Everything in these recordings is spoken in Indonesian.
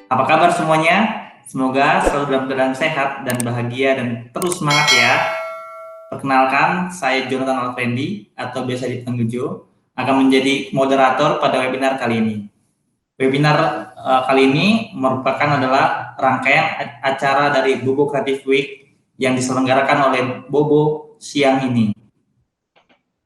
Apa kabar semuanya? Semoga selalu dalam keadaan sehat dan bahagia dan terus semangat ya. Perkenalkan, saya Jonathan Alfendi atau biasa dipanggil Jo, akan menjadi moderator pada webinar kali ini. Webinar kali ini merupakan adalah rangkaian acara dari Bobo Creative Week yang diselenggarakan oleh Bobo siang ini.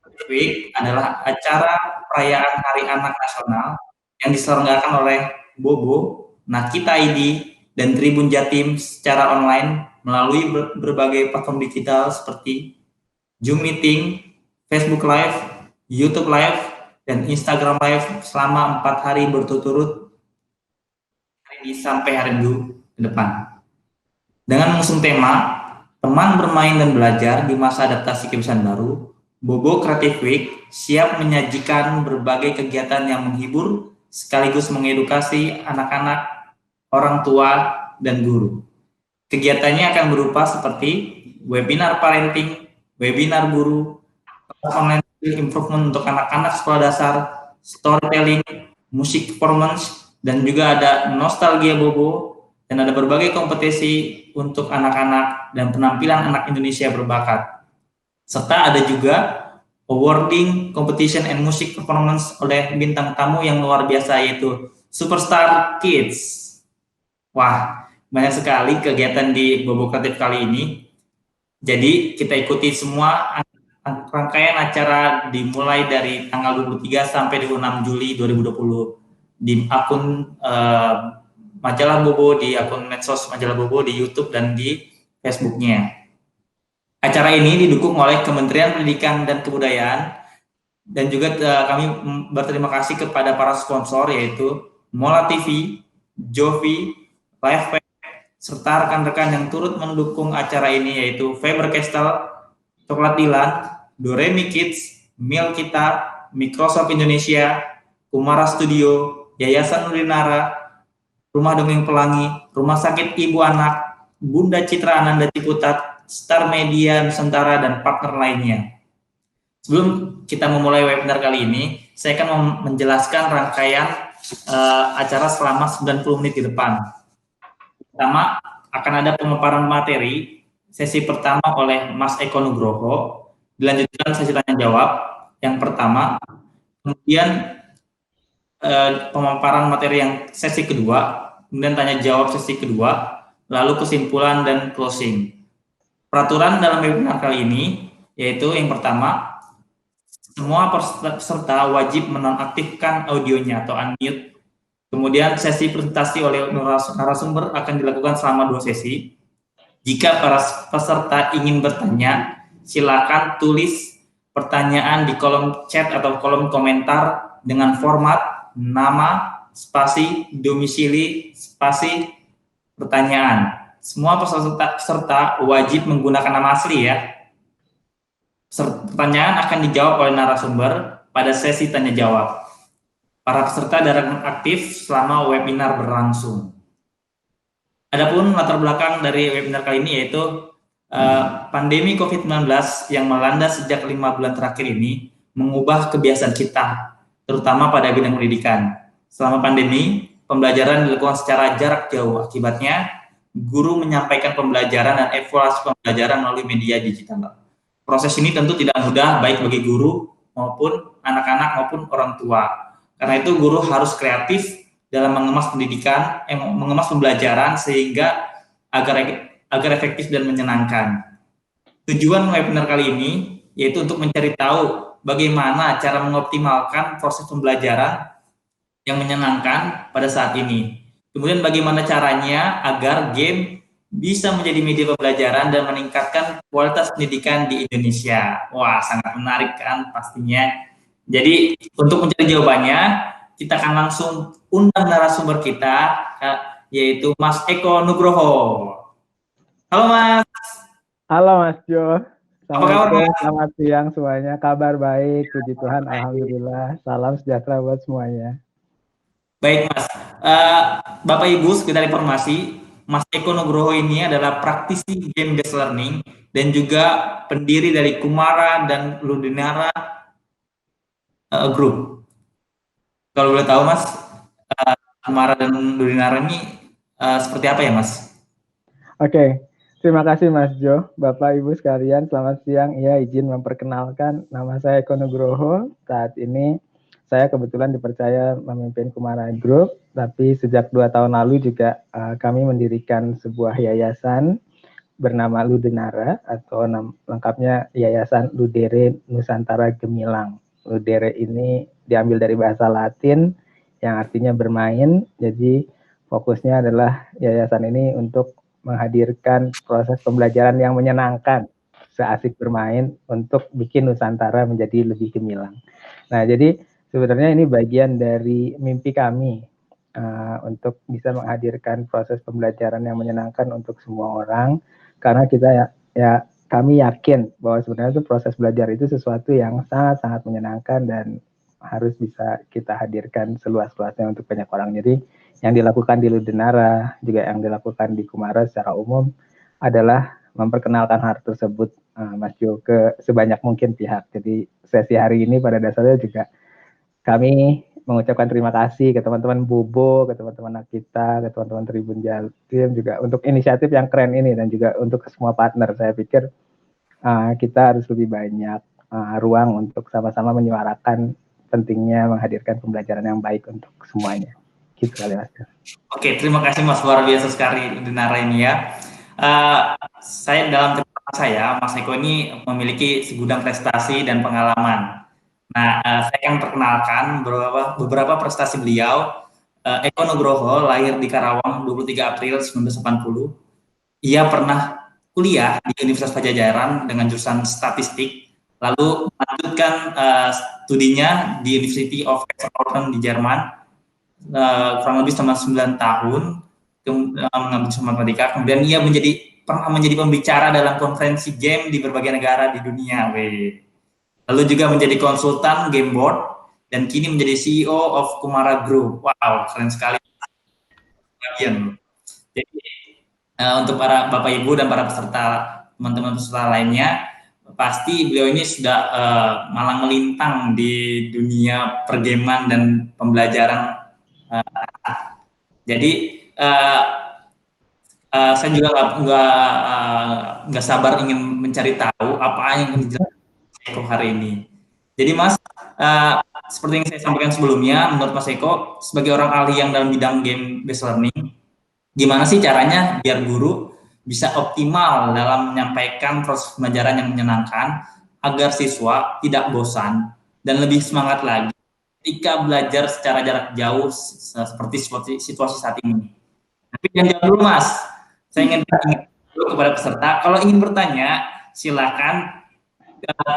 Creative Week adalah acara perayaan Hari Anak Nasional yang diselenggarakan oleh Bobo, Nakita ID, dan Tribun Jatim secara online melalui berbagai platform digital seperti Zoom Meeting, Facebook Live, YouTube Live, dan Instagram Live selama 4 hari berturut-turut hari ini sampai hari Minggu ke depan. Dengan mengusung tema Teman Bermain dan Belajar di Masa Adaptasi Kebiasaan Baru, Bobo Creative Week siap menyajikan berbagai kegiatan yang menghibur sekaligus mengedukasi anak-anak, orang tua, dan guru. Kegiatannya akan berupa seperti webinar parenting, webinar guru, online improvement untuk anak-anak sekolah dasar, storytelling, musik performance, dan juga ada nostalgia Bobo, dan ada berbagai kompetisi untuk anak-anak dan penampilan anak Indonesia berbakat. Serta ada juga awarding competition and music performance oleh bintang tamu yang luar biasa yaitu Superstar Kids. Wah, banyak sekali kegiatan di Bobo Kreatif kali ini. Jadi kita ikuti semua rangkaian acara dimulai dari tanggal 23 sampai 26 Juli 2020 di akun Majalah Bobo, di akun medsos Majalah Bobo, di YouTube dan di Facebooknya. Acara ini didukung oleh Kementerian Pendidikan dan Kebudayaan dan juga kami berterima kasih kepada para sponsor yaitu Mola TV, Jovi, Live serta rekan-rekan yang turut mendukung acara ini yaitu Faber Castell, Coklat Dilan, Doremi Kids, Mil Kita, Microsoft Indonesia, Kumara Studio, Yayasan Nurinara, Rumah Dongeng Pelangi, Rumah Sakit Ibu Anak, Bunda Citra Ananda Ciputat, Star Media Nusantara, dan partner lainnya. Sebelum kita memulai webinar kali ini, saya akan menjelaskan rangkaian acara selama 90 menit di depan. Pertama, akan ada pemaparan materi, sesi pertama oleh Mas Eko Nugroho, dilanjutkan sesi tanya jawab yang pertama, kemudian pemaparan materi yang sesi kedua, kemudian tanya jawab sesi kedua, lalu kesimpulan dan closing. Peraturan dalam webinar kali ini yaitu yang pertama, semua peserta wajib menonaktifkan audionya atau unmute. Kemudian sesi presentasi oleh narasumber akan dilakukan selama 2 sesi. Jika para peserta ingin bertanya, silakan tulis pertanyaan di kolom chat atau kolom komentar dengan format nama, spasi, domisili, spasi, pertanyaan. Semua peserta wajib menggunakan nama asli ya. Pertanyaan akan dijawab oleh narasumber pada sesi tanya jawab. Para peserta dapat aktif selama webinar berlangsung. Adapun latar belakang dari webinar kali ini yaitu pandemi COVID-19 yang melanda sejak 5 bulan terakhir ini mengubah kebiasaan kita, terutama pada bidang pendidikan. Selama pandemi, pembelajaran dilakukan secara jarak jauh. Akibatnya, guru menyampaikan pembelajaran dan evaluasi pembelajaran melalui media digital. Proses ini tentu tidak mudah baik bagi guru maupun anak-anak maupun orang tua. Karena itu guru harus kreatif dalam mengemas pendidikan, mengemas pembelajaran sehingga agar efektif dan menyenangkan. Tujuan webinar kali ini yaitu untuk mencari tahu bagaimana cara mengoptimalkan proses pembelajaran yang menyenangkan pada saat ini. Kemudian bagaimana caranya agar game bisa menjadi media pembelajaran dan meningkatkan kualitas pendidikan di Indonesia. Wah, sangat menarik kan pastinya. Jadi untuk mencari jawabannya, kita akan langsung undang narasumber kita, yaitu Mas Eko Nugroho. Halo Mas. Halo Mas Jo. Apa kabar Mas? Selamat siang semuanya. Kabar baik, puji Tuhan, alhamdulillah. Salam sejahtera buat semuanya. Baik Mas. Bapak Ibu, sekedar informasi, Mas Eko Nugroho ini adalah praktisi game based learning dan juga pendiri dari Kumara dan Ludinara Group. Kalau boleh tahu Mas, Kumara dan Ludinara ini seperti apa ya, Mas? Oke, terima kasih Mas Jo. Bapak Ibu sekalian, selamat siang. Iya, izin memperkenalkan, nama saya Eko Nugroho. Saat ini saya kebetulan dipercaya memimpin Kumara Group, tapi sejak 2 tahun lalu juga kami mendirikan sebuah yayasan bernama Ludenara, atau lengkapnya Yayasan Ludere Nusantara Gemilang. Ludere ini diambil dari bahasa Latin yang artinya bermain, jadi fokusnya adalah yayasan ini untuk menghadirkan proses pembelajaran yang menyenangkan, seasik bermain untuk bikin Nusantara menjadi lebih gemilang. Nah, jadi sebenarnya ini bagian dari mimpi kami untuk bisa menghadirkan proses pembelajaran yang menyenangkan untuk semua orang, karena kita ya kami yakin bahwa sebenarnya itu proses belajar itu sesuatu yang sangat-sangat menyenangkan dan harus bisa kita hadirkan seluas-luasnya untuk banyak orang. Jadi yang dilakukan di Ludenara, juga yang dilakukan di Kumara secara umum adalah memperkenalkan hal tersebut, Mas Jo, ke sebanyak mungkin pihak. Jadi sesi hari ini pada dasarnya juga kami mengucapkan terima kasih ke teman-teman Bobo, ke teman-teman Nakita, ke teman-teman Tribun Jatim juga untuk inisiatif yang keren ini, dan juga untuk semua partner. Saya pikir kita harus lebih banyak ruang untuk sama-sama menyuarakan pentingnya menghadirkan pembelajaran yang baik untuk semuanya. Gitu kali Mas. Oke, terima kasih Mas, luar biasa sekali Denara ini ya. Saya dalam catatan saya, Mas Eko ini memiliki segudang prestasi dan pengalaman. Nah, saya akan perkenalkan beberapa prestasi beliau. Eko Nugroho lahir di Karawang 23 April 1980. Ia pernah kuliah di Universitas Pajajaran dengan jurusan statistik, lalu melanjutkan studinya di University of Kaiserslautern di Jerman, kurang lebih selama 9 tahun mengambil jurusan matematika. Kemudian ia pernah menjadi pembicara dalam konferensi game di berbagai negara di dunia. Lalu juga menjadi konsultan game board dan kini menjadi CEO of Kumara Group. Wow, keren sekali. Jadi untuk para Bapak Ibu dan para peserta, teman-teman peserta lainnya, pasti beliau ini sudah malang melintang di dunia pergaman dan pembelajaran. Jadi saya juga nggak sabar ingin mencari tahu apa yang dijelaskan Eko hari ini. Jadi Mas, seperti yang saya sampaikan sebelumnya, menurut Mas Eko sebagai orang ahli yang dalam bidang game based learning, gimana sih caranya biar guru bisa optimal dalam menyampaikan proses pembelajaran yang menyenangkan agar siswa tidak bosan dan lebih semangat lagi ketika belajar secara jarak jauh seperti situasi saat ini. Tapi jangan jawab dulu Mas, saya ingin dulu kepada peserta, kalau ingin bertanya silakan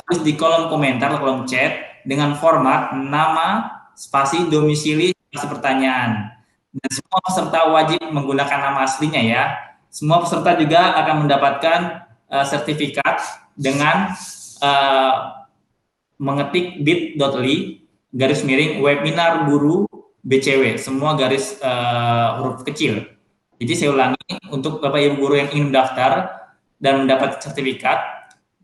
tulis di kolom komentar atau kolom chat dengan format nama, spasi, domisili, spasi pertanyaan. Dan semua peserta wajib menggunakan nama aslinya ya. Semua peserta juga akan mendapatkan sertifikat dengan mengetik bit.ly /webinar guru BCW, semua garis huruf kecil. Jadi saya ulangi, untuk Bapak Ibu guru yang ingin daftar dan mendapat sertifikat,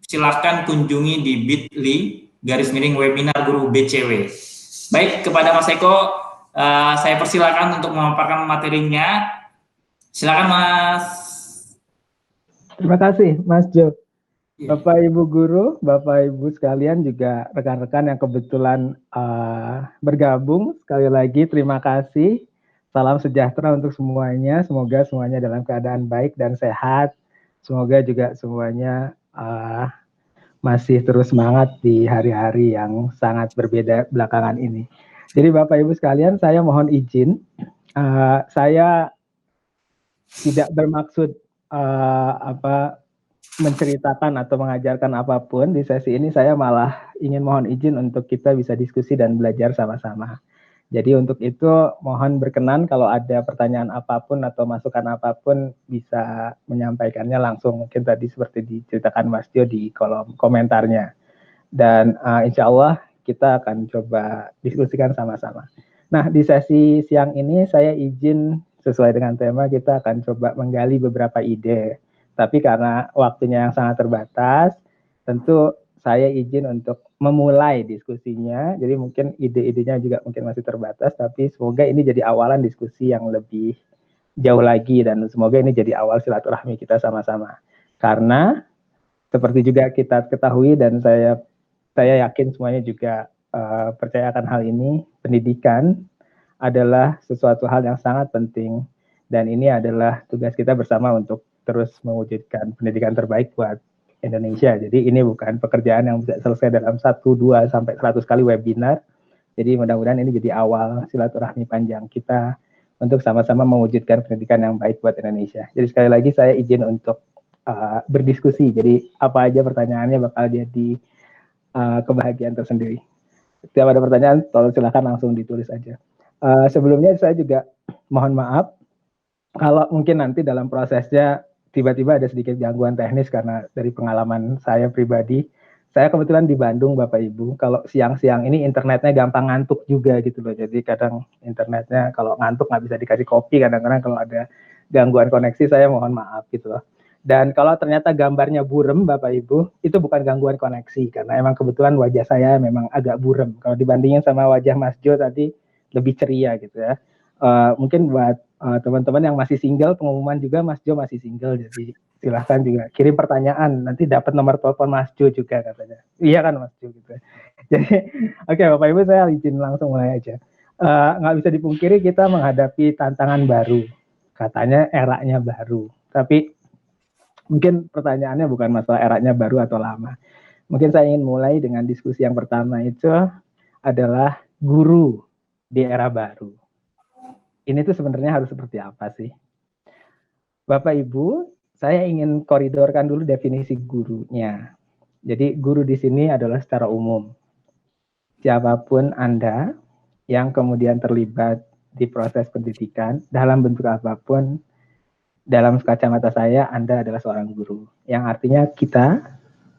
silakan kunjungi di bit.ly /webinar guru BCW. Baik, kepada Mas Eko, saya persilakan untuk memaparkan materinya. Silakan Mas. Terima kasih Mas Jo. Bapak Ibu guru, Bapak Ibu sekalian, juga rekan-rekan yang kebetulan bergabung, sekali lagi terima kasih. Salam sejahtera untuk semuanya. Semoga semuanya dalam keadaan baik dan sehat. Semoga juga semuanya masih terus semangat di hari-hari yang sangat berbeda belakangan ini. Jadi Bapak Ibu sekalian, saya mohon izin. Saya tidak bermaksud menceritakan atau mengajarkan apapun di sesi ini. Saya malah ingin mohon izin untuk kita bisa diskusi dan belajar sama-sama. Jadi untuk itu mohon berkenan kalau ada pertanyaan apapun atau masukan apapun bisa menyampaikannya langsung, mungkin tadi seperti diceritakan Mas Jo di kolom komentarnya. Dan insya Allah kita akan coba diskusikan sama-sama. Nah, di sesi siang ini saya izin sesuai dengan tema kita akan coba menggali beberapa ide. Tapi karena waktunya yang sangat terbatas, tentu saya izin untuk memulai diskusinya. Jadi mungkin ide-idenya juga mungkin masih terbatas, tapi semoga ini jadi awalan diskusi yang lebih jauh lagi, dan semoga ini jadi awal silaturahmi kita sama-sama. Karena seperti juga kita ketahui dan saya yakin semuanya juga percaya akan hal ini, pendidikan adalah sesuatu hal yang sangat penting, dan ini adalah tugas kita bersama untuk terus mewujudkan pendidikan terbaik buat Indonesia. Jadi ini bukan pekerjaan yang bisa selesai dalam 1, 2, sampai 100 kali webinar. Jadi mudah-mudahan ini jadi awal silaturahmi panjang kita untuk sama-sama mewujudkan pendidikan yang baik buat Indonesia. Jadi sekali lagi saya izin untuk berdiskusi. Jadi apa aja pertanyaannya bakal jadi kebahagiaan tersendiri. Setiap ada pertanyaan, tolong silakan langsung ditulis aja. Sebelumnya saya juga mohon maaf kalau mungkin nanti dalam prosesnya tiba-tiba ada sedikit gangguan teknis karena dari pengalaman saya pribadi. Saya kebetulan di Bandung, Bapak Ibu. Kalau siang-siang ini internetnya gampang ngantuk juga gitu loh. Jadi kadang internetnya kalau ngantuk nggak bisa dikasih kopi. Kadang-kadang kalau ada gangguan koneksi saya mohon maaf gitu loh. Dan kalau ternyata gambarnya burem, Bapak Ibu, itu bukan gangguan koneksi. Karena emang kebetulan wajah saya memang agak burem. Kalau dibandingin sama wajah Mas Jo tadi, lebih ceria gitu ya. Mungkin buat teman-teman yang masih single, pengumuman juga Mas Jo masih single, jadi silahkan juga kirim pertanyaan, nanti dapat nomor telepon Mas Jo juga katanya. Iya kan Mas Jo gitu. Jadi oke, Bapak Ibu, saya izin langsung mulai aja. Nggak bisa dipungkiri kita menghadapi tantangan baru, katanya eranya baru, tapi mungkin pertanyaannya bukan masalah eranya baru atau lama. Mungkin saya ingin mulai dengan diskusi yang pertama, itu adalah guru di era baru. Ini tuh sebenarnya harus seperti apa sih? Bapak Ibu, saya ingin koridorkan dulu definisi gurunya. Jadi guru di sini adalah secara umum. Siapapun Anda yang kemudian terlibat di proses pendidikan dalam bentuk apapun, dalam kacamata saya Anda adalah seorang guru. Yang artinya kita,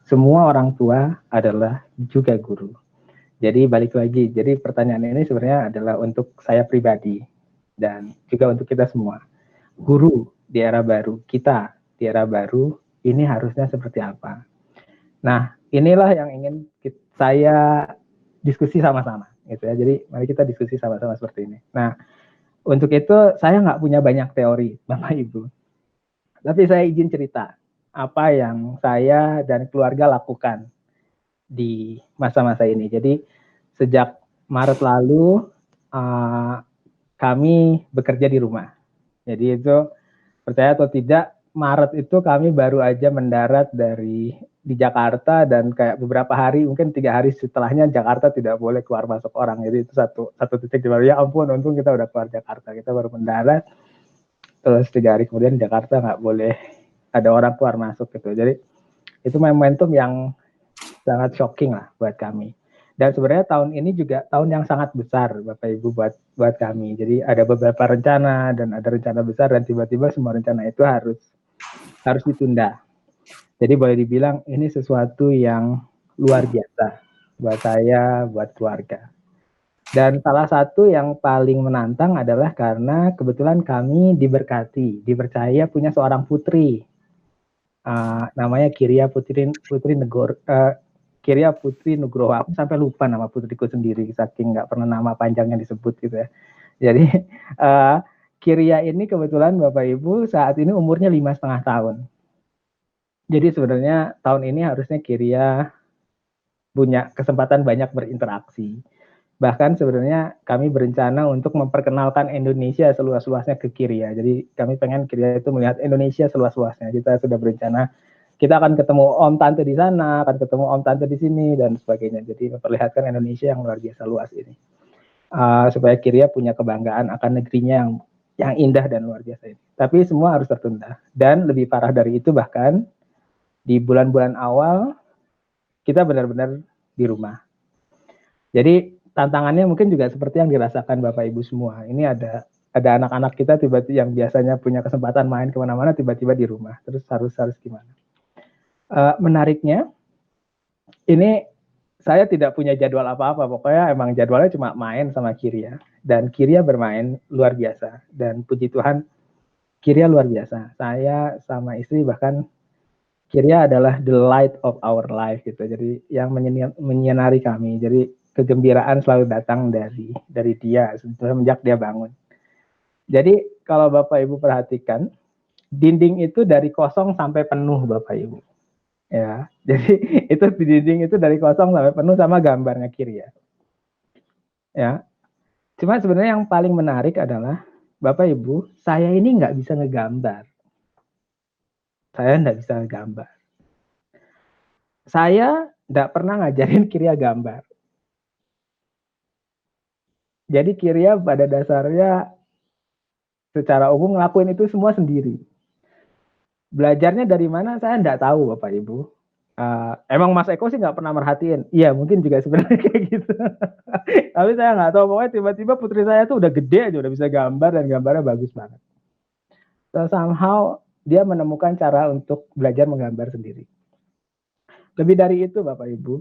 semua orang tua adalah juga guru. Jadi balik lagi, jadi pertanyaan ini sebenarnya adalah untuk saya pribadi dan juga untuk kita semua. Guru di era baru, kita di era baru, ini harusnya seperti apa? Nah, inilah yang ingin saya diskusi sama-sama, gitu ya. Jadi mari kita diskusi sama-sama seperti ini. Nah, untuk itu saya nggak punya banyak teori, Bapak Ibu. Tapi saya izin cerita apa yang saya dan keluarga lakukan di masa-masa ini. Jadi sejak Maret lalu kami bekerja di rumah. Jadi itu percaya atau tidak, Maret itu kami baru aja mendarat di Jakarta, dan kayak beberapa hari, mungkin 3 hari setelahnya Jakarta tidak boleh keluar masuk orang. Jadi itu satu titik di baru, ya ampun, untung kita udah keluar Jakarta, kita baru mendarat, terus 3 hari kemudian Jakarta nggak boleh ada orang keluar masuk gitu. Jadi itu momentum yang sangat shocking lah buat kami. Dan sebenarnya tahun ini juga tahun yang sangat besar Bapak Ibu buat kami. Jadi ada beberapa rencana dan ada rencana besar, dan tiba-tiba semua rencana itu harus ditunda. Jadi boleh dibilang ini sesuatu yang luar biasa buat saya, buat keluarga. Dan salah satu yang paling menantang adalah karena kebetulan kami dipercaya punya seorang putri, namanya Kiria Putri Nugroho. Aku sampai lupa nama putriku sendiri, saking nggak pernah nama panjangnya disebut gitu ya. Jadi Kiria ini kebetulan Bapak Ibu saat ini umurnya 5,5 tahun. Jadi sebenarnya tahun ini harusnya Kiria punya kesempatan banyak berinteraksi. Bahkan sebenarnya kami berencana untuk memperkenalkan Indonesia seluas-luasnya ke Kiria. Jadi kami pengen Kiria itu melihat Indonesia seluas-luasnya. Kita sudah berencana kita akan ketemu om tante di sana, akan ketemu om tante di sini, dan sebagainya. Jadi memperlihatkan Indonesia yang luar biasa luas ini. Supaya Kiria punya kebanggaan akan negerinya yang indah dan luar biasa ini. Tapi semua harus tertunda. Dan lebih parah dari itu, bahkan di bulan-bulan awal kita benar-benar di rumah. Jadi tantangannya mungkin juga seperti yang dirasakan Bapak Ibu semua. Ini ada anak-anak kita tiba-tiba yang biasanya punya kesempatan main kemana-mana, tiba-tiba di rumah. Terus harus gimana? Menariknya, ini saya tidak punya jadwal apa-apa. Pokoknya emang jadwalnya cuma main sama Kiria. Dan Kiria bermain luar biasa. Dan puji Tuhan, Kiria luar biasa. Saya sama istri bahkan Kiria adalah the light of our life gitu. Jadi yang menyinari kami. Jadi kegembiraan selalu datang dari dia semenjak dia bangun. Jadi kalau Bapak Ibu perhatikan, dinding itu dari kosong sampai penuh Bapak Ibu. Ya, jadi itu di dinding itu dari kosong sampai penuh sama gambarnya kiri ya. Ya, cuma sebenarnya yang paling menarik adalah Bapak Ibu, saya ini nggak bisa ngegambar. Saya nggak bisa ngegambar. Saya nggak pernah ngajarin Kiria gambar. Jadi Kiria pada dasarnya secara umum ngelakuin itu semua sendiri. Belajarnya dari mana saya nggak tahu Bapak Ibu. Emang Mas Eko sih nggak pernah merhatiin. Iya mungkin juga sebenarnya kayak gitu. Tapi saya nggak tahu, pokoknya tiba-tiba putri saya tuh udah gede aja, udah bisa gambar dan gambarnya bagus banget. So somehow dia menemukan cara untuk belajar menggambar sendiri. Lebih dari itu Bapak Ibu,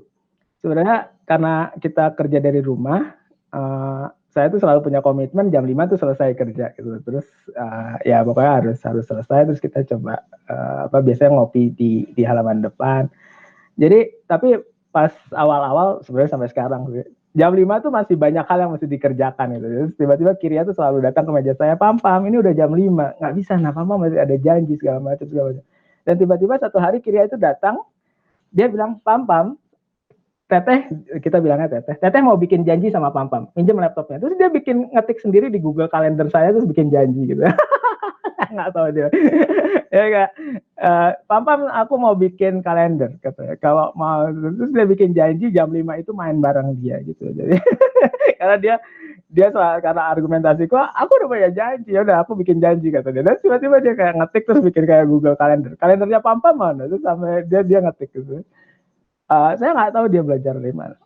sebenarnya karena kita kerja dari rumah, saya tuh selalu punya komitmen jam 5 tuh selesai kerja gitu. Terus ya pokoknya harus selesai, terus kita coba biasanya ngopi di halaman depan. Jadi tapi pas awal-awal sebenarnya sampai sekarang jam 5 tuh masih banyak hal yang mesti dikerjakan gitu. Terus tiba-tiba Kiria tuh selalu datang ke meja saya, "Pam, ini udah jam 5." Nggak bisa, nah Pam masih ada janji segala macam. Dan tiba-tiba satu hari Kiria itu datang, dia bilang, "Pam, Teteh," kita bilangnya Teteh mau bikin janji sama Pam, minjem laptopnya. Terus dia bikin ngetik sendiri di Google Calendar saya, terus bikin janji gitu. Nggak tahu dia. Ya kak, Pam, aku mau bikin kalender katanya. Kalau mau, terus dia bikin janji jam 5 itu main bareng dia gitu. Jadi karena dia soal karena argumentasiku, aku udah punya janji, ya udah aku bikin janji kata dia. Dan tiba-tiba dia kayak ngetik terus bikin kayak Google Calendar. Kalendernya Pam mana? Terus sampai dia ngetik gitu. Saya nggak tahu dia belajar dari mana.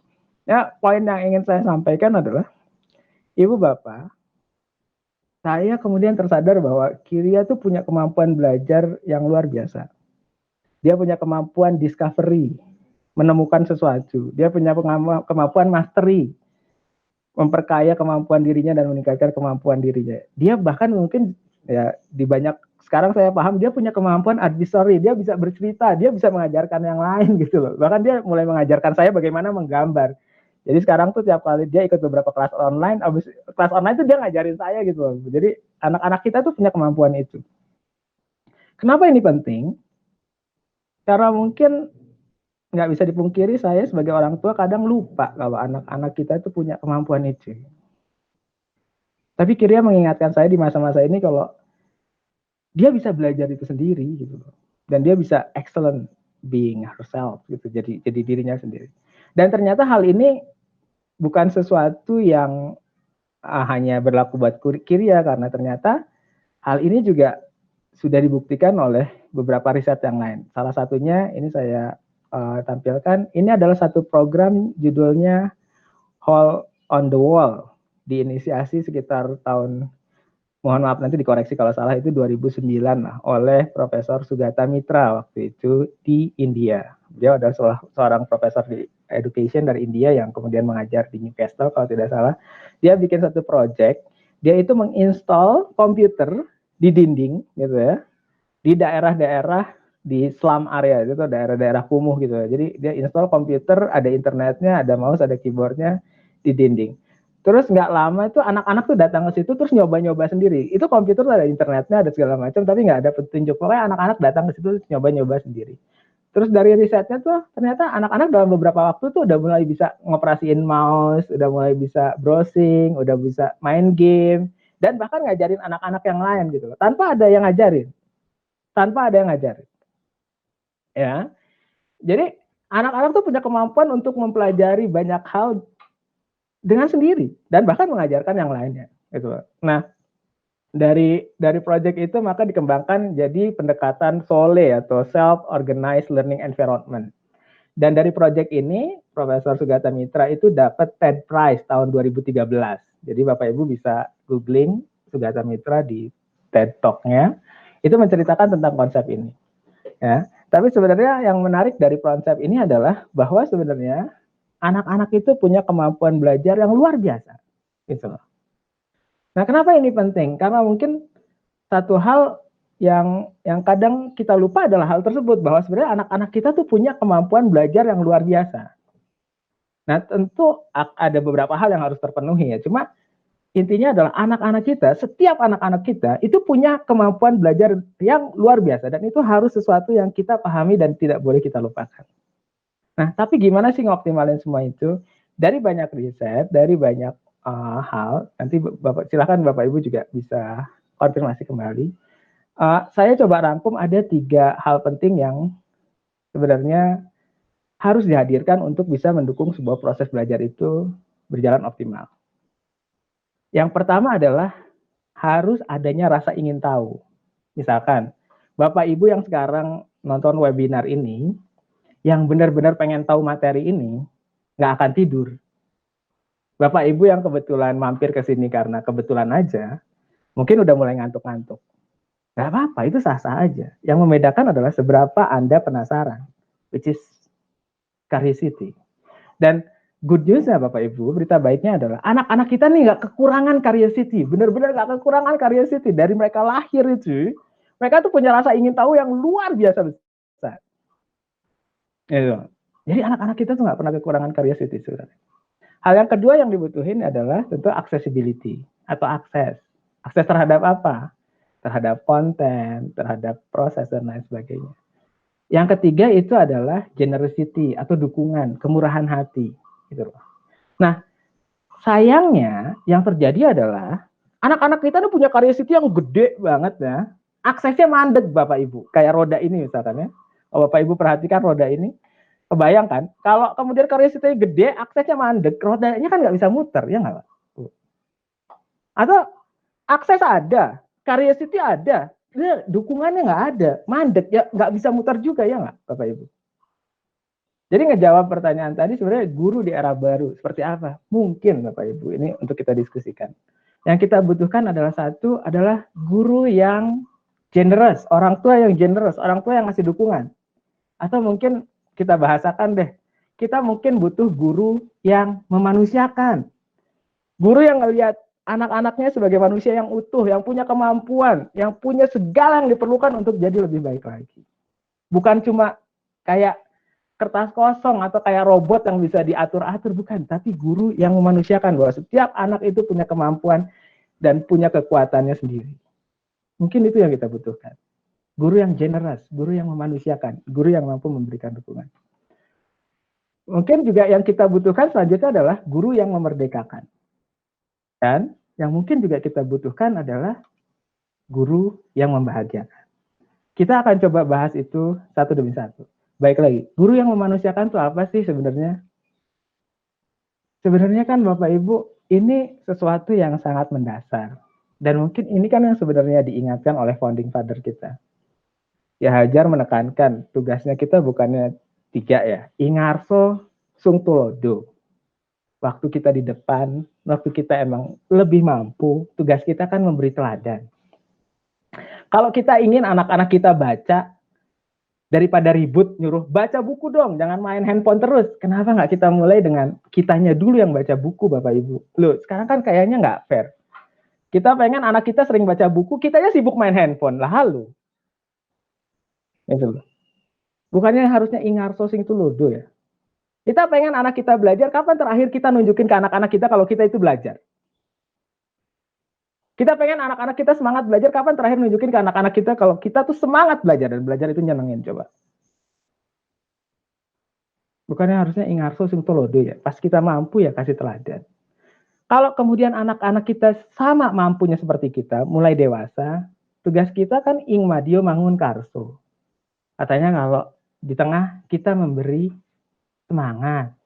Ya, poin yang ingin saya sampaikan adalah, Ibu Bapak, saya kemudian tersadar bahwa Kiria tuh punya kemampuan belajar yang luar biasa. Dia punya kemampuan discovery, menemukan sesuatu. Dia punya kemampuan mastery, memperkaya kemampuan dirinya dan meningkatkan kemampuan dirinya. Dia bahkan mungkin ya di banyak, sekarang saya paham dia punya kemampuan advisory, dia bisa bercerita, dia bisa mengajarkan yang lain gitu loh. Bahkan dia mulai mengajarkan saya bagaimana menggambar. Jadi sekarang tuh tiap kali dia ikut beberapa kelas online, abis kelas online tuh dia ngajarin saya gitu loh. Jadi anak-anak kita tuh punya kemampuan itu. Kenapa ini penting? Karena mungkin nggak bisa dipungkiri, saya sebagai orang tua kadang lupa kalau anak-anak kita itu punya kemampuan itu. Tapi Kiria mengingatkan saya di masa-masa ini kalau dia bisa belajar itu sendiri gitu loh. Dan dia bisa excellent being herself gitu, jadi dirinya sendiri. Dan ternyata hal ini bukan sesuatu yang hanya berlaku buat Kiria, karena ternyata hal ini juga sudah dibuktikan oleh beberapa riset yang lain. Salah satunya ini saya tampilkan. Ini adalah satu program judulnya Hole on the Wall, diinisiasi sekitar tahun, mohon maaf nanti dikoreksi kalau salah, itu 2009 lah, oleh Profesor Sugata Mitra waktu itu di India. Dia adalah seorang profesor di education dari India yang kemudian mengajar di Newcastle kalau tidak salah. Dia bikin satu project, dia itu menginstall komputer di dinding gitu ya, di daerah-daerah di slum area, itu daerah-daerah kumuh gitu ya. Jadi dia install komputer, ada internetnya, ada mouse, ada keyboardnya di dinding. Terus nggak lama itu anak-anak tuh datang ke situ terus nyoba-nyoba sendiri. Itu komputer ada internetnya, ada segala macam, tapi nggak ada petunjuk. Pokoknya anak-anak datang ke situ nyoba-nyoba sendiri. Terus dari risetnya tuh ternyata anak-anak dalam beberapa waktu tuh udah mulai bisa ngoperasiin mouse, udah mulai bisa browsing, udah bisa main game, dan bahkan ngajarin anak-anak yang lain gitu loh, tanpa ada yang ngajarin. Ya, jadi anak-anak tuh punya kemampuan untuk mempelajari banyak hal dengan sendiri dan bahkan mengajarkan yang lainnya gitu. Nah, dari project itu maka dikembangkan jadi pendekatan SOLE atau Self Organized Learning Environment. Dan dari project ini Profesor Sugata Mitra itu dapat TED Prize tahun 2013. Jadi Bapak Ibu bisa googling Sugata Mitra di TED Talk-nya, itu menceritakan tentang konsep ini. Ya, tapi sebenarnya yang menarik dari konsep ini adalah bahwa sebenarnya anak-anak itu punya kemampuan belajar yang luar biasa, gitu loh. Nah, kenapa ini penting? Karena mungkin satu hal yang kadang kita lupa adalah hal tersebut, bahwa sebenarnya anak-anak kita tuh punya kemampuan belajar yang luar biasa. Nah, tentu ada beberapa hal yang harus terpenuhi ya. Cuma Intinya adalah anak-anak kita, setiap anak-anak kita itu punya kemampuan belajar yang luar biasa dan itu harus sesuatu yang kita pahami dan tidak boleh kita lupakan. Nah, tapi gimana sih ngoptimalin semua itu? Dari banyak riset, dari banyak hal, nanti silakan Bapak Ibu juga bisa konfirmasi kembali. Saya coba rangkum ada 3 hal penting yang sebenarnya harus dihadirkan untuk bisa mendukung sebuah proses belajar itu berjalan optimal. Yang pertama adalah harus adanya rasa ingin tahu. Misalkan, Bapak Ibu yang sekarang nonton webinar ini, yang benar-benar pengen tahu materi ini, nggak akan tidur. Bapak Ibu yang kebetulan mampir ke sini karena kebetulan aja, mungkin udah mulai ngantuk-ngantuk. Nggak apa-apa, itu sah-sah aja. Yang membedakan adalah seberapa Anda penasaran, which is curiosity. Dan good news-nya Bapak Ibu, berita baiknya adalah anak-anak kita nih nggak kekurangan curiosity, benar-benar nggak kekurangan curiosity. Dari mereka lahir itu, mereka tuh punya rasa ingin tahu yang luar biasa besar. Gitu. Jadi anak-anak kita tuh nggak pernah kekurangan curiosity sebenarnya. Hal yang kedua yang dibutuhin adalah tentu accessibility atau akses. Akses terhadap apa? Terhadap konten, terhadap proses dan lain sebagainya. Yang ketiga itu adalah generosity atau dukungan, kemurahan hati. Gitu loh. Nah, sayangnya yang terjadi adalah anak-anak kita tuh punya curiosity yang gede banget ya. Aksesnya mandek Bapak Ibu. Kayak roda ini misalkan ya. Kalau Bapak Ibu perhatikan roda ini, kebayangkan kalau kemudian curiosity gede, aksesnya mandek, rodanya kan nggak bisa muter, ya nggak? Atau akses ada, curiosity ada, dukungannya nggak ada, mandek ya nggak bisa muter juga, ya nggak Bapak Ibu? Jadi ngejawab pertanyaan tadi sebenarnya guru di era baru seperti apa? Mungkin Bapak Ibu, ini untuk kita diskusikan. Yang kita butuhkan adalah satu adalah guru yang generous, orang tua yang generous, orang tua yang ngasih dukungan. Atau mungkin kita bahasakan deh, kita mungkin butuh guru yang memanusiakan. Guru yang ngelihat anak-anaknya sebagai manusia yang utuh, yang punya kemampuan, yang punya segala yang diperlukan untuk jadi lebih baik lagi. Bukan cuma kayak kertas kosong atau kayak robot yang bisa diatur-atur, bukan, tapi guru yang memanusiakan bahwa setiap anak itu punya kemampuan dan punya kekuatannya sendiri. Mungkin itu yang kita butuhkan. Guru yang generous, guru yang memanusiakan, guru yang mampu memberikan dukungan. Mungkin juga yang kita butuhkan selanjutnya adalah guru yang memerdekakan. Dan yang mungkin juga kita butuhkan adalah guru yang membahagiakan. Kita akan coba bahas itu satu demi satu. Baik lagi, guru yang memanusiakan itu apa sih sebenarnya? Sebenarnya kan Bapak Ibu, ini sesuatu yang sangat mendasar. Dan mungkin ini kan yang sebenarnya diingatkan oleh founding father kita. Ya Hajar menekankan, tugasnya kita bukannya 3 ya. Ingarso sung tulodo. Waktu kita di depan, waktu kita emang lebih mampu, tugas kita kan memberi teladan. Kalau kita ingin anak-anak kita baca, daripada ribut nyuruh baca buku dong, jangan main handphone terus. Kenapa nggak kita mulai dengan kitanya dulu yang baca buku Bapak Ibu? Loh, sekarang kan kayaknya nggak fair. Kita pengen anak kita sering baca buku, kitanya sibuk main handphone. Lah halu. Gitu. Bukannya harusnya ingarso sing tulodo ya. Kita pengen anak kita belajar, kapan terakhir kita nunjukin ke anak-anak kita kalau kita itu belajar? Kita pengen anak-anak kita semangat belajar, kapan terakhir nunjukin ke anak-anak kita kalau kita tuh semangat belajar dan belajar itu nyenengin, coba. Bukannya harusnya ingarso sing tulodo ya. Pas kita mampu ya kasih teladan. Kalau kemudian anak-anak kita sama mampunya seperti kita, mulai dewasa, tugas kita kan ing madio mangun karso. Katanya kalau di tengah kita memberi semangat,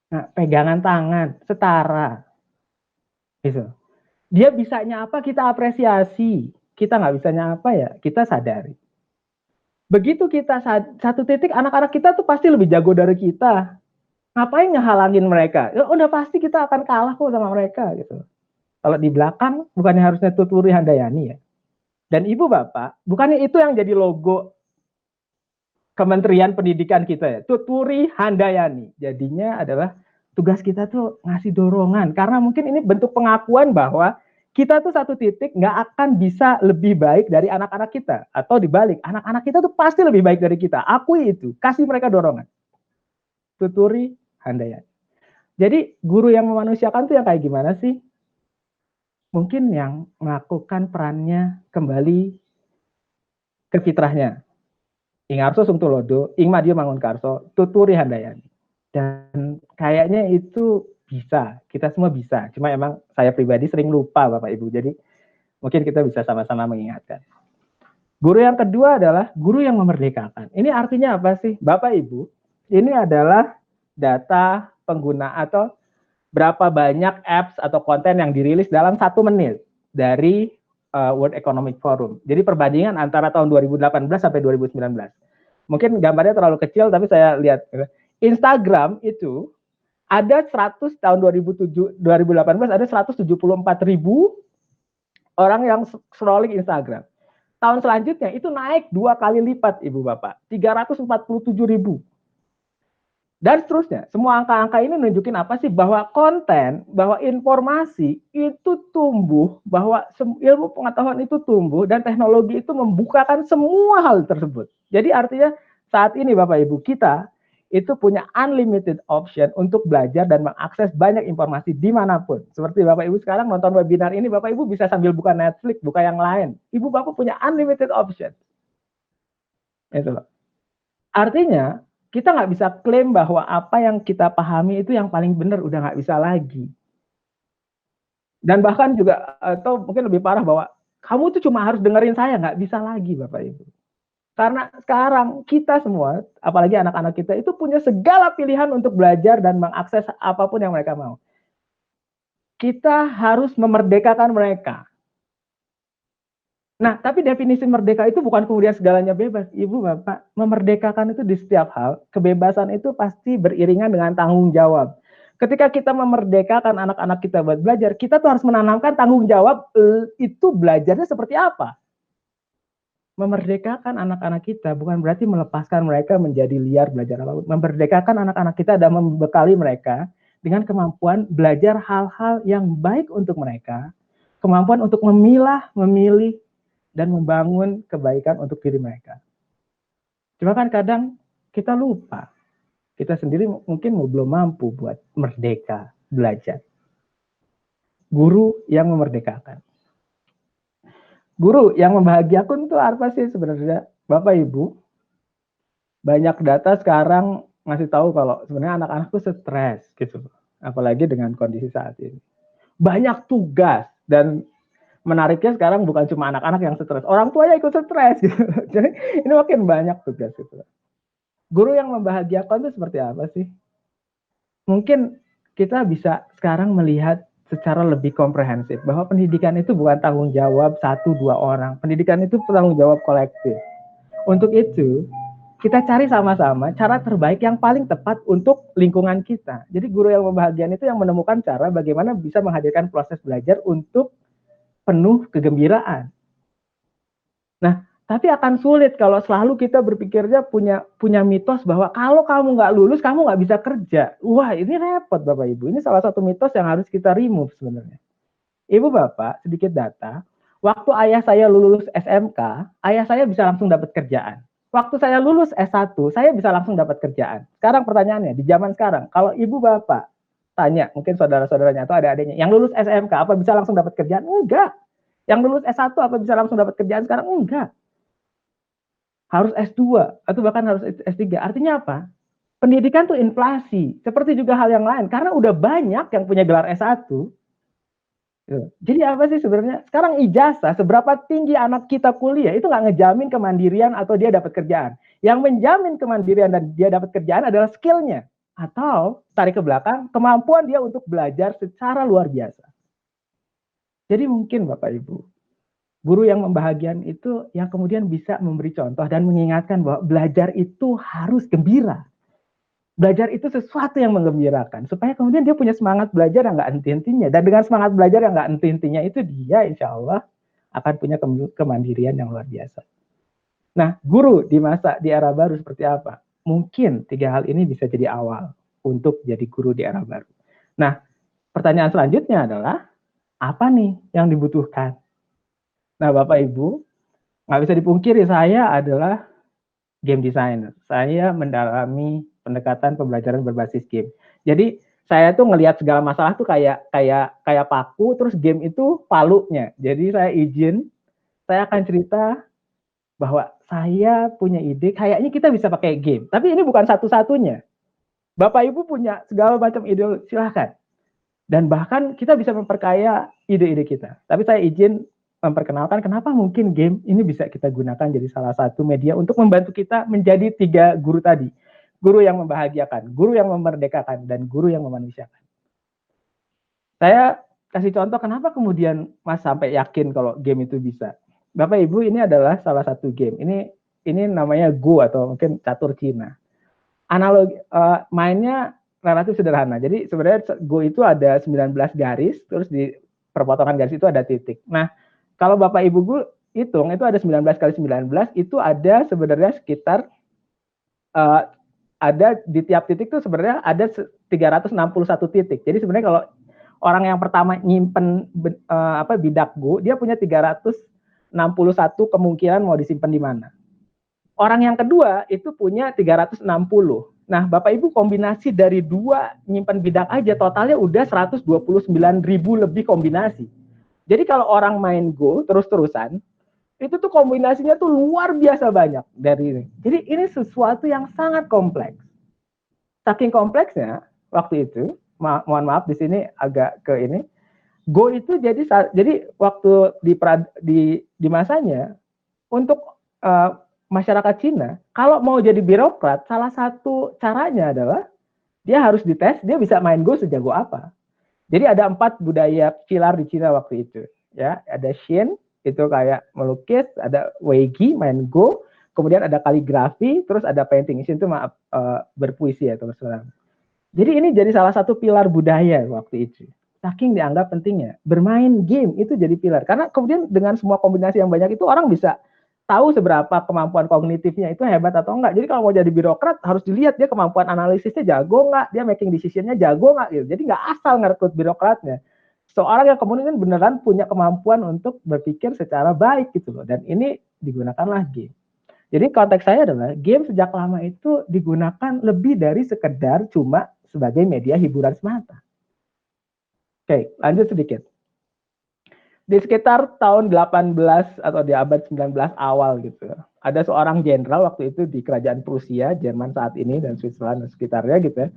nah, pegangan tangan, setara. Gitu. Dia bisanya apa kita apresiasi, kita nggak bisanya apa ya kita sadari. Begitu kita satu titik, anak-anak kita tuh pasti lebih jago dari kita. Ngapain ngehalangin mereka? Ya udah pasti kita akan kalah kok sama mereka gitu. Kalau di belakang bukannya harusnya tuturi handayani ya. Dan ibu bapak, bukannya itu yang jadi logo Kementerian Pendidikan kita ya, tuturi handayani. Jadinya adalah tugas kita tuh ngasih dorongan. Karena mungkin ini bentuk pengakuan bahwa kita tuh satu titik nggak akan bisa lebih baik dari anak-anak kita. Atau dibalik, anak-anak kita tuh pasti lebih baik dari kita. Akui itu, kasih mereka dorongan. Tuturi handayani. Jadi guru yang memanusiakan tuh yang kayak gimana sih? mungkin yang melakukan perannya kembali ke fitrahnya. Ing Arso Sung Tulodo, Ing Madio Mangunkarso, Tuturi Handayani. Dan kayaknya itu bisa, kita semua bisa. Cuma emang saya pribadi sering lupa Bapak Ibu, jadi mungkin kita bisa sama-sama mengingatkan. Guru yang kedua adalah guru yang memerdekakan. Ini artinya apa sih? Bapak Ibu, ini adalah data pengguna atau berapa banyak apps atau konten yang dirilis dalam 1 menit dari World Economic Forum. Jadi perbandingan antara tahun 2018 sampai 2019. Mungkin gambarnya terlalu kecil, tapi saya lihat Instagram itu ada 100 tahun 2018 ada 174.000 orang yang scrolling Instagram. Tahun selanjutnya itu naik 2 kali lipat, Ibu Bapak, 347.000. Dan seterusnya, semua angka-angka ini nunjukin apa sih? Bahwa konten, bahwa informasi itu tumbuh, bahwa ilmu pengetahuan itu tumbuh, dan teknologi itu membukakan semua hal tersebut. Jadi artinya saat ini Bapak Ibu, kita itu punya unlimited option untuk belajar dan mengakses banyak informasi dimanapun. Seperti Bapak Ibu sekarang nonton webinar ini, Bapak Ibu bisa sambil buka Netflix, buka yang lain. Ibu Bapak punya unlimited option. Itu loh. Artinya, kita nggak bisa klaim bahwa apa yang kita pahami itu yang paling benar, udah nggak bisa lagi. Dan bahkan juga, atau mungkin lebih parah, bahwa kamu tuh cuma harus dengerin saya, nggak bisa lagi Bapak Ibu. Karena sekarang kita semua, apalagi anak-anak kita, itu punya segala pilihan untuk belajar dan mengakses apapun yang mereka mau. Kita harus memerdekakan mereka. Nah, tapi definisi merdeka itu bukan kemudian segalanya bebas. Ibu, Bapak, memerdekakan itu di setiap hal, kebebasan itu pasti beriringan dengan tanggung jawab. Ketika kita memerdekakan anak-anak kita buat belajar, kita tuh harus menanamkan tanggung jawab itu belajarnya seperti apa. Memerdekakan anak-anak kita bukan berarti melepaskan mereka menjadi liar belajar apapun. Memerdekakan anak-anak kita dan membekali mereka dengan kemampuan belajar hal-hal yang baik untuk mereka, kemampuan untuk memilah, memilih, dan membangun kebaikan untuk diri mereka. Cuma kan kadang kita lupa, kita sendiri mungkin belum mampu buat merdeka belajar. Guru yang memerdekakan. Guru yang membahagiakan itu apa sih sebenarnya? Bapak Ibu, banyak data sekarang ngasih tahu kalau sebenarnya anak-anakku stres gitu. Apalagi dengan kondisi saat ini. Banyak tugas, dan menariknya sekarang bukan cuma anak-anak yang stres, orang tuanya ikut stres gitu. Jadi ini makin banyak tugas gitu. Guru yang membahagiakan itu seperti apa sih? Mungkin kita bisa sekarang melihat secara lebih komprehensif bahwa pendidikan itu bukan tanggung jawab 1-2 orang. Pendidikan itu tanggung jawab kolektif. Untuk itu, kita cari sama-sama cara terbaik yang paling tepat untuk lingkungan kita. Jadi guru yang membahagiakan itu yang menemukan cara bagaimana bisa menghadirkan proses belajar untuk penuh kegembiraan. Nah, tapi akan sulit kalau selalu kita berpikirnya punya mitos bahwa kalau kamu nggak lulus, kamu nggak bisa kerja. Wah, ini repot Bapak Ibu. Ini salah satu mitos yang harus kita remove sebenarnya. Ibu Bapak, sedikit data. Waktu ayah saya lulus SMK, ayah saya bisa langsung dapat kerjaan. Waktu saya lulus S1, saya bisa langsung dapat kerjaan. Sekarang pertanyaannya, di zaman sekarang, kalau Ibu Bapak tanya, mungkin saudara-saudaranya atau adik-adiknya, yang lulus SMK apa bisa langsung dapat kerjaan? Enggak. Yang lulus S1 apa bisa langsung dapat kerjaan sekarang? Enggak. Harus S2 atau bahkan harus S3. Artinya apa? Pendidikan tuh inflasi. Seperti juga hal yang lain. Karena udah banyak yang punya gelar S1. Jadi apa sih sebenarnya? Sekarang ijazah, seberapa tinggi anak kita kuliah, itu nggak ngejamin kemandirian atau dia dapat kerjaan. Yang menjamin kemandirian dan dia dapat kerjaan adalah skillnya. Atau, tarik ke belakang, kemampuan dia untuk belajar secara luar biasa. Jadi mungkin Bapak Ibu, guru yang membahagiakan itu yang kemudian bisa memberi contoh dan mengingatkan bahwa belajar itu harus gembira. Belajar itu sesuatu yang menggembirakan, supaya kemudian dia punya semangat belajar yang nggak henti-hentinya. Dan dengan semangat belajar yang nggak henti-hentinya itu, dia insya Allah akan punya kemandirian yang luar biasa. Nah, guru di era baru seperti apa? Mungkin 3 hal ini bisa jadi awal untuk jadi guru di era baru. Nah, pertanyaan selanjutnya adalah, apa nih yang dibutuhkan? Nah, Bapak Ibu, nggak bisa dipungkiri saya adalah game designer. Saya mendalami pendekatan pembelajaran berbasis game. Jadi saya tuh ngelihat segala masalah tuh kayak paku, terus game itu palunya. Jadi saya akan cerita bahwa saya punya ide, kayaknya kita bisa pakai game. Tapi ini bukan satu-satunya. Bapak Ibu punya segala macam ide, silahkan. Dan bahkan kita bisa memperkaya ide-ide kita. Tapi saya izin memperkenalkan kenapa mungkin game ini bisa kita gunakan jadi salah satu media untuk membantu kita menjadi 3 guru tadi. Guru yang membahagiakan, guru yang memerdekakan, dan guru yang memanusiakan. Saya kasih contoh kenapa kemudian Mas sampai yakin kalau game itu bisa. Bapak Ibu, ini adalah salah satu game. Ini namanya Go atau mungkin catur Cina. Analogi mainnya relatif sederhana. Jadi sebenarnya Go itu ada 19 garis, terus di perpotongan garis itu ada titik. Nah, kalau Bapak Ibu hitung itu ada 19 kali 19, itu ada sebenarnya sekitar ada di tiap titik itu sebenarnya ada 361 titik. Jadi sebenarnya kalau orang yang pertama nyimpen bidak Go, dia punya 361 kemungkinan mau disimpan di mana. Orang yang kedua itu punya 360. Nah, Bapak Ibu kombinasi dari 2 nyimpan bidak aja totalnya udah 129.000 lebih kombinasi. Jadi kalau orang main Go terus-terusan, itu tuh kombinasinya tuh luar biasa banyak dari ini. Jadi ini sesuatu yang sangat kompleks. Saking kompleksnya waktu itu, mohon maaf di sini agak ke ini, Go itu jadi waktu di masanya untuk masyarakat Cina, kalau mau jadi birokrat, salah satu caranya adalah dia harus dites, dia bisa main Go sejago apa. Jadi ada 4 budaya pilar di Cina waktu itu, ya. Ada Xin, itu kayak melukis, ada Weigi, main Go, kemudian ada kaligrafi, terus ada painting. Xin itu berpuisi ya, teman-teman. Jadi ini jadi salah satu pilar budaya waktu itu. Saking dianggap pentingnya, bermain game itu jadi pilar. Karena kemudian dengan semua kombinasi yang banyak itu orang bisa tahu seberapa kemampuan kognitifnya itu hebat atau enggak. Jadi kalau mau jadi birokrat harus dilihat dia kemampuan analisisnya jago enggak, dia making decision-nya jago enggak gitu. Jadi enggak asal ngerekrut birokratnya. Seorang yang kemudian beneran punya kemampuan untuk berpikir secara baik gitu loh. Dan ini digunakanlah game. Jadi konteks saya adalah game sejak lama itu digunakan lebih dari sekedar cuma sebagai media hiburan semata. Oke, lanjut sedikit. Di sekitar tahun 18 atau di abad 19 awal gitu. Ada seorang jenderal waktu itu di kerajaan Prusia, Jerman saat ini, dan Switzerland dan sekitarnya gitu ya.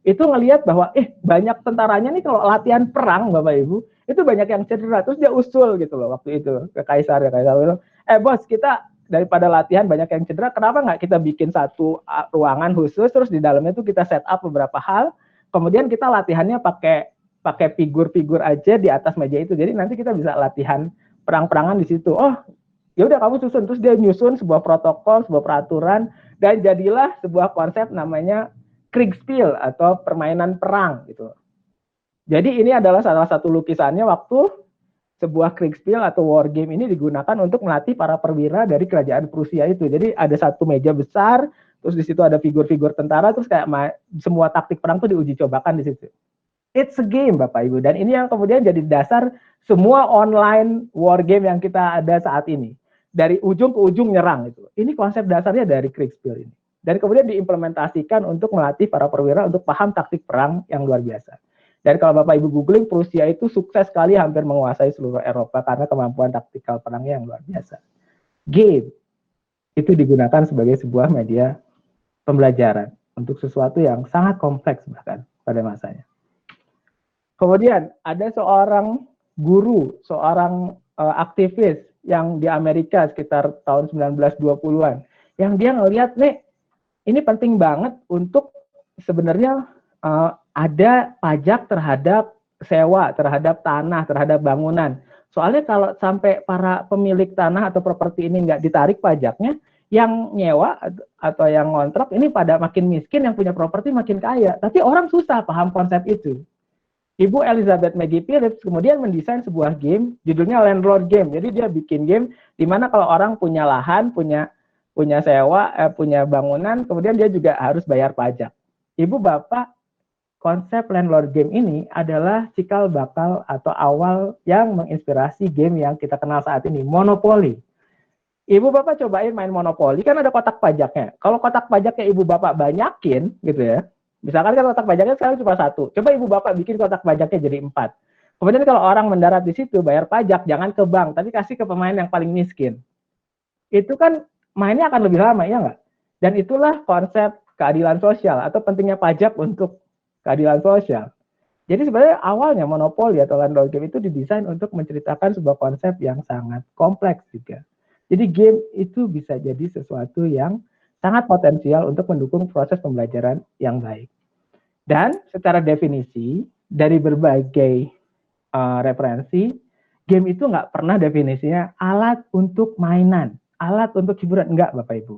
Itu ngelihat bahwa banyak tentaranya nih kalau latihan perang Bapak Ibu, itu banyak yang cedera. Terus dia usul gitu loh waktu itu ke kaisar bilang, bos, kita daripada latihan banyak yang cedera, kenapa nggak kita bikin satu ruangan khusus, terus di dalamnya itu kita set up beberapa hal, kemudian kita latihannya pakai figur-figur aja di atas meja itu. Jadi nanti kita bisa latihan perang-perangan di situ. Oh, ya udah kamu susun. Terus dia nyusun sebuah protokol, sebuah peraturan, dan jadilah sebuah konsep namanya Kriegspiel atau permainan perang gitu. Jadi ini adalah salah satu lukisannya waktu sebuah Kriegspiel atau war game ini digunakan untuk melatih para perwira dari kerajaan Prusia itu. Jadi ada satu meja besar, terus di situ ada figur-figur tentara, terus kayak semua taktik perang tuh diuji cobakan di situ. It's a game Bapak Ibu, dan ini yang kemudian jadi dasar semua online war game yang kita ada saat ini. Dari ujung ke ujung nyerang itu. Ini konsep dasarnya dari Kriegspiel ini. Dan kemudian diimplementasikan untuk melatih para perwira untuk paham taktik perang yang luar biasa. Dan kalau Bapak Ibu googling, Prusia itu sukses sekali hampir menguasai seluruh Eropa karena kemampuan taktikal perangnya yang luar biasa. Game itu digunakan sebagai sebuah media pembelajaran untuk sesuatu yang sangat kompleks bahkan pada masanya. Kemudian ada seorang guru, seorang aktivis yang di Amerika sekitar tahun 1920-an, yang dia ngelihat nih, ini penting banget untuk sebenarnya ada pajak terhadap sewa, terhadap tanah, terhadap bangunan. Soalnya kalau sampai para pemilik tanah atau properti ini nggak ditarik pajaknya, yang nyewa atau yang ngontrak ini pada makin miskin, yang punya properti makin kaya. Tapi orang susah paham konsep itu. Ibu Elizabeth Maggie Phillips kemudian mendesain sebuah game, judulnya Landlord Game. Jadi dia bikin game di mana kalau orang punya lahan, punya sewa, punya bangunan, kemudian dia juga harus bayar pajak. Ibu Bapak, konsep Landlord Game ini adalah cikal bakal atau awal yang menginspirasi game yang kita kenal saat ini, Monopoly. Ibu Bapak cobain main Monopoly, kan ada kotak pajaknya. Kalau kotak pajaknya Ibu Bapak banyakin, gitu ya, Misalkan kan kotak pajaknya sekarang cuma 1. Coba ibu bapak bikin kotak pajaknya jadi 4. Kemudian kalau orang mendarat di situ bayar pajak, jangan ke bank, tapi kasih ke pemain yang paling miskin. Itu kan mainnya akan lebih lama, ya nggak? Dan itulah konsep keadilan sosial atau pentingnya pajak untuk keadilan sosial. Jadi sebenarnya awalnya monopoli atau landlord game itu didesain untuk menceritakan sebuah konsep yang sangat kompleks juga. Jadi game itu bisa jadi sesuatu yang sangat potensial untuk mendukung proses pembelajaran yang baik. Dan secara definisi dari berbagai referensi, game itu nggak pernah definisinya alat untuk mainan, alat untuk hiburan, enggak Bapak Ibu.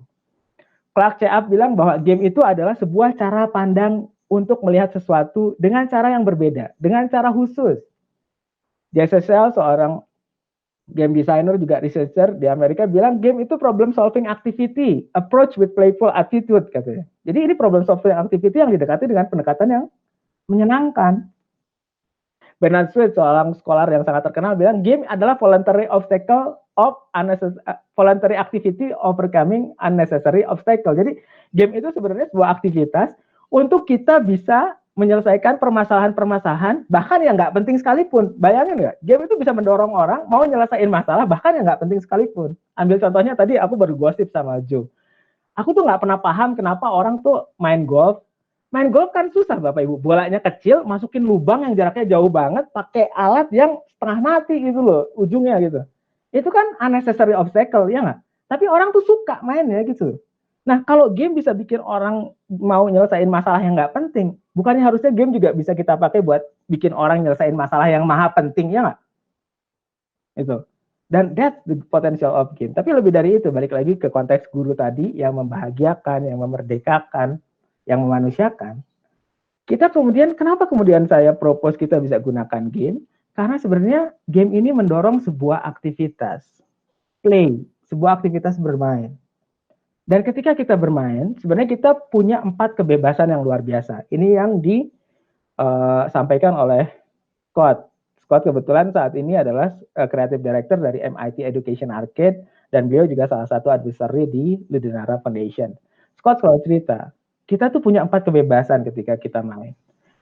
Clark C.A. bilang bahwa game itu adalah sebuah cara pandang untuk melihat sesuatu dengan cara yang berbeda, dengan cara khusus. Jesse Sell, seorang game designer juga researcher di Amerika, bilang game itu problem solving activity, approach with playful attitude katanya. Jadi ini problem solving activity yang didekati dengan pendekatan yang menyenangkan. Bernard Swift, seorang scholar yang sangat terkenal, bilang game adalah voluntary obstacle of voluntary activity overcoming unnecessary obstacle. Jadi game itu sebenarnya sebuah aktivitas untuk kita bisa menyelesaikan permasalahan-permasalahan bahkan yang nggak penting sekalipun. Bayangin nggak? Game itu bisa mendorong orang mau nyelesain masalah bahkan yang nggak penting sekalipun. Ambil contohnya tadi aku baru gosip sama Joe. Aku tuh nggak pernah paham kenapa orang tuh main golf. Main golf kan susah Bapak Ibu. Bolanya kecil, masukin lubang yang jaraknya jauh banget, pakai alat yang setengah mati gitu loh, ujungnya gitu. Itu kan unnecessary obstacle, ya nggak? Tapi orang tuh suka mainnya gitu. Nah, kalau game bisa bikin orang mau nyelesain masalah yang nggak penting, bukannya harusnya game juga bisa kita pakai buat bikin orang nyelesain masalah yang maha penting, ya nggak? Itu. Dan that's the potential of game. Tapi lebih dari itu, balik lagi ke konteks guru tadi yang membahagiakan, yang memerdekakan, yang memanusiakan. Kita kemudian, kenapa kemudian saya propose kita bisa gunakan game? Karena sebenarnya game ini mendorong sebuah aktivitas, play, sebuah aktivitas bermain. Dan ketika kita bermain, sebenarnya kita punya 4 kebebasan yang luar biasa. Ini yang disampaikan oleh Scott. Scott kebetulan saat ini adalah Creative Director dari MIT Education Arcade, dan beliau juga salah satu advisory di Ludinara Foundation. Scott selalu cerita, kita tuh punya 4 kebebasan ketika kita main.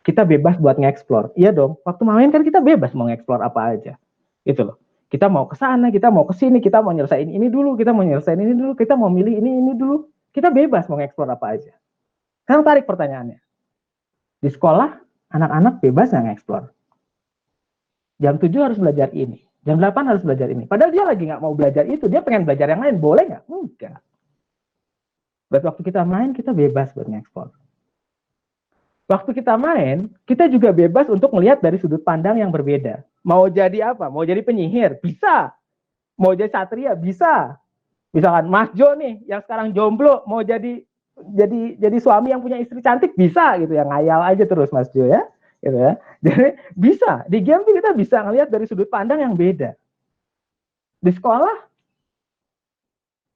Kita bebas buat nge-explore. Iya dong, waktu main kan kita bebas mau nge-explore apa aja. Gitu loh. Kita mau ke sana, kita mau ke sini, kita mau nyelesain ini dulu, kita mau nyelesain ini dulu, kita mau milih ini dulu. Kita bebas mau nge-explore apa aja. Sekarang tarik pertanyaannya. Di sekolah, anak-anak bebas nggak nge-explore? Jam 7 harus belajar ini, jam 8 harus belajar ini. Padahal dia lagi nggak mau belajar itu, dia pengen belajar yang lain. Boleh nggak? Enggak. Buat waktu kita main, kita bebas buat nge-explore. Waktu kita main, kita juga bebas untuk melihat dari sudut pandang yang berbeda. Mau jadi apa? Mau jadi penyihir? Bisa. Mau jadi satria? Bisa. Misalkan Mas Jo nih, yang sekarang jomblo, mau jadi suami yang punya istri cantik? Bisa gitu ya, ngayal aja terus Mas Jo ya. Gitu ya. Jadi bisa. Di game kita bisa ngelihat dari sudut pandang yang beda. Di sekolah,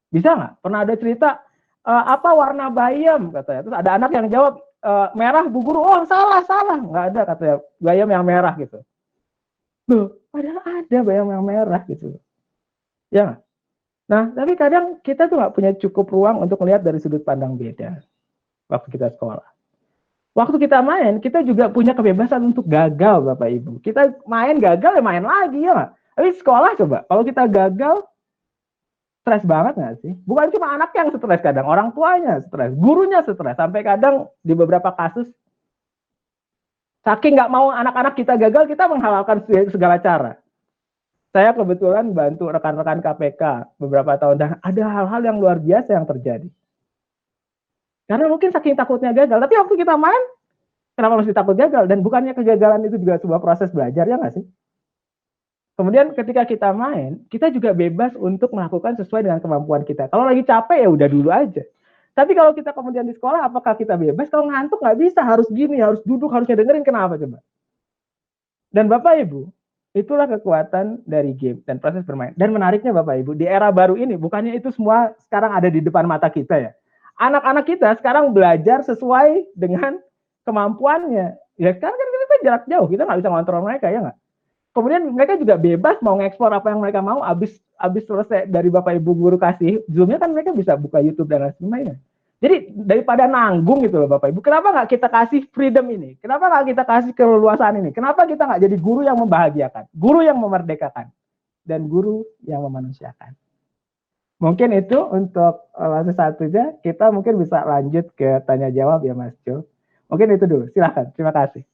bisa nggak? Pernah ada cerita, apa warna bayam katanya. Terus ada anak yang jawab, merah Bu Guru. Oh salah, nggak ada katanya bayam yang merah gitu. Loh, padahal ada bayam yang merah gitu. Ya. Nah, tapi kadang kita tuh nggak punya cukup ruang untuk melihat dari sudut pandang beda waktu kita sekolah. Waktu kita main, kita juga punya kebebasan untuk gagal, Bapak Ibu. Kita main gagal ya main lagi ya. Tapi sekolah coba, kalau kita gagal, stres banget nggak sih? Bukan cuma anak yang stres, kadang orang tuanya stres, gurunya stres. Sampai kadang di beberapa kasus, saking nggak mau anak-anak kita gagal, kita menghalalkan segala cara. Saya kebetulan bantu rekan-rekan KPK beberapa tahun, dan ada hal-hal yang luar biasa yang terjadi. Karena mungkin saking takutnya gagal, tapi waktu kita main, kenapa mesti takut gagal? Dan bukannya kegagalan itu juga sebuah proses belajar, ya nggak sih? Kemudian ketika kita main, kita juga bebas untuk melakukan sesuai dengan kemampuan kita. Kalau lagi capek ya udah dulu aja. Tapi kalau kita kemudian di sekolah, apakah kita bebas? Kalau ngantuk nggak bisa, harus gini, harus duduk, harus dengerin, kenapa coba? Dan Bapak Ibu, itulah kekuatan dari game dan proses bermain. Dan menariknya Bapak Ibu, di era baru ini, bukannya itu semua sekarang ada di depan mata kita ya. Anak-anak kita sekarang belajar sesuai dengan kemampuannya. Ya sekarang kan kita jarak jauh, kita nggak bisa ngontrol mereka, ya nggak? Kemudian mereka juga bebas mau ngeksplor apa yang mereka mau, abis selesai dari Bapak Ibu guru kasih Zoom-nya kan mereka bisa buka YouTube dan lain sebagainya. Jadi daripada nanggung gitu loh Bapak Ibu, kenapa nggak kita kasih freedom ini? Kenapa nggak kita kasih keleluasaan ini? Kenapa kita nggak jadi guru yang membahagiakan, guru yang memerdekakan, dan guru yang memanusiakan? Mungkin itu untuk fase satunya, kita mungkin bisa lanjut ke tanya jawab ya Mas Jo. Mungkin itu dulu, silahkan, terima kasih.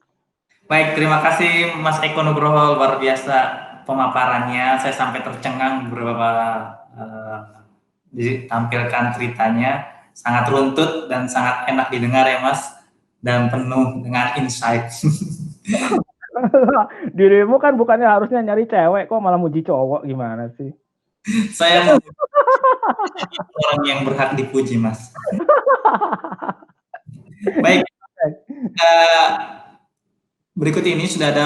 Baik, terima kasih Mas Eko Nugroho, luar biasa pemaparannya. Saya sampai tercengang beberapa ditampilkan ceritanya. Sangat runtut dan sangat enak didengar ya Mas, dan penuh dengan insight. Dirimu kan bukannya harusnya nyari cewek, kok malah muji cowok, gimana sih? Saya mau orang yang berhak dipuji Mas. Baik, uh, berikut ini sudah ada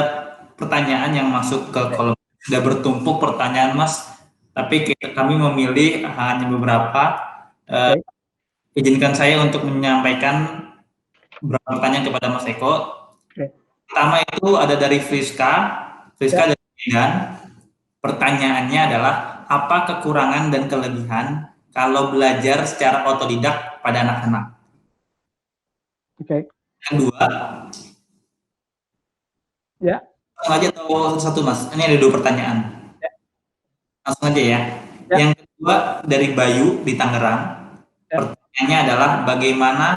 pertanyaan yang masuk ke kolom. Sudah bertumpuk pertanyaan Mas, tapi kami memilih hanya beberapa. Okay. Izinkan saya untuk menyampaikan beberapa pertanyaan kepada Mas Eko. Okay. Pertama itu ada dari Friska dari Medan. Pertanyaannya adalah, apa kekurangan dan kelebihan kalau belajar secara otodidak pada anak-anak? Okay. Yang kedua, ya. Langsung aja atau satu Mas? Ini ada dua pertanyaan. Ya. Langsung aja ya. Yang kedua dari Bayu di Tangerang. Pertanyaannya adalah, bagaimana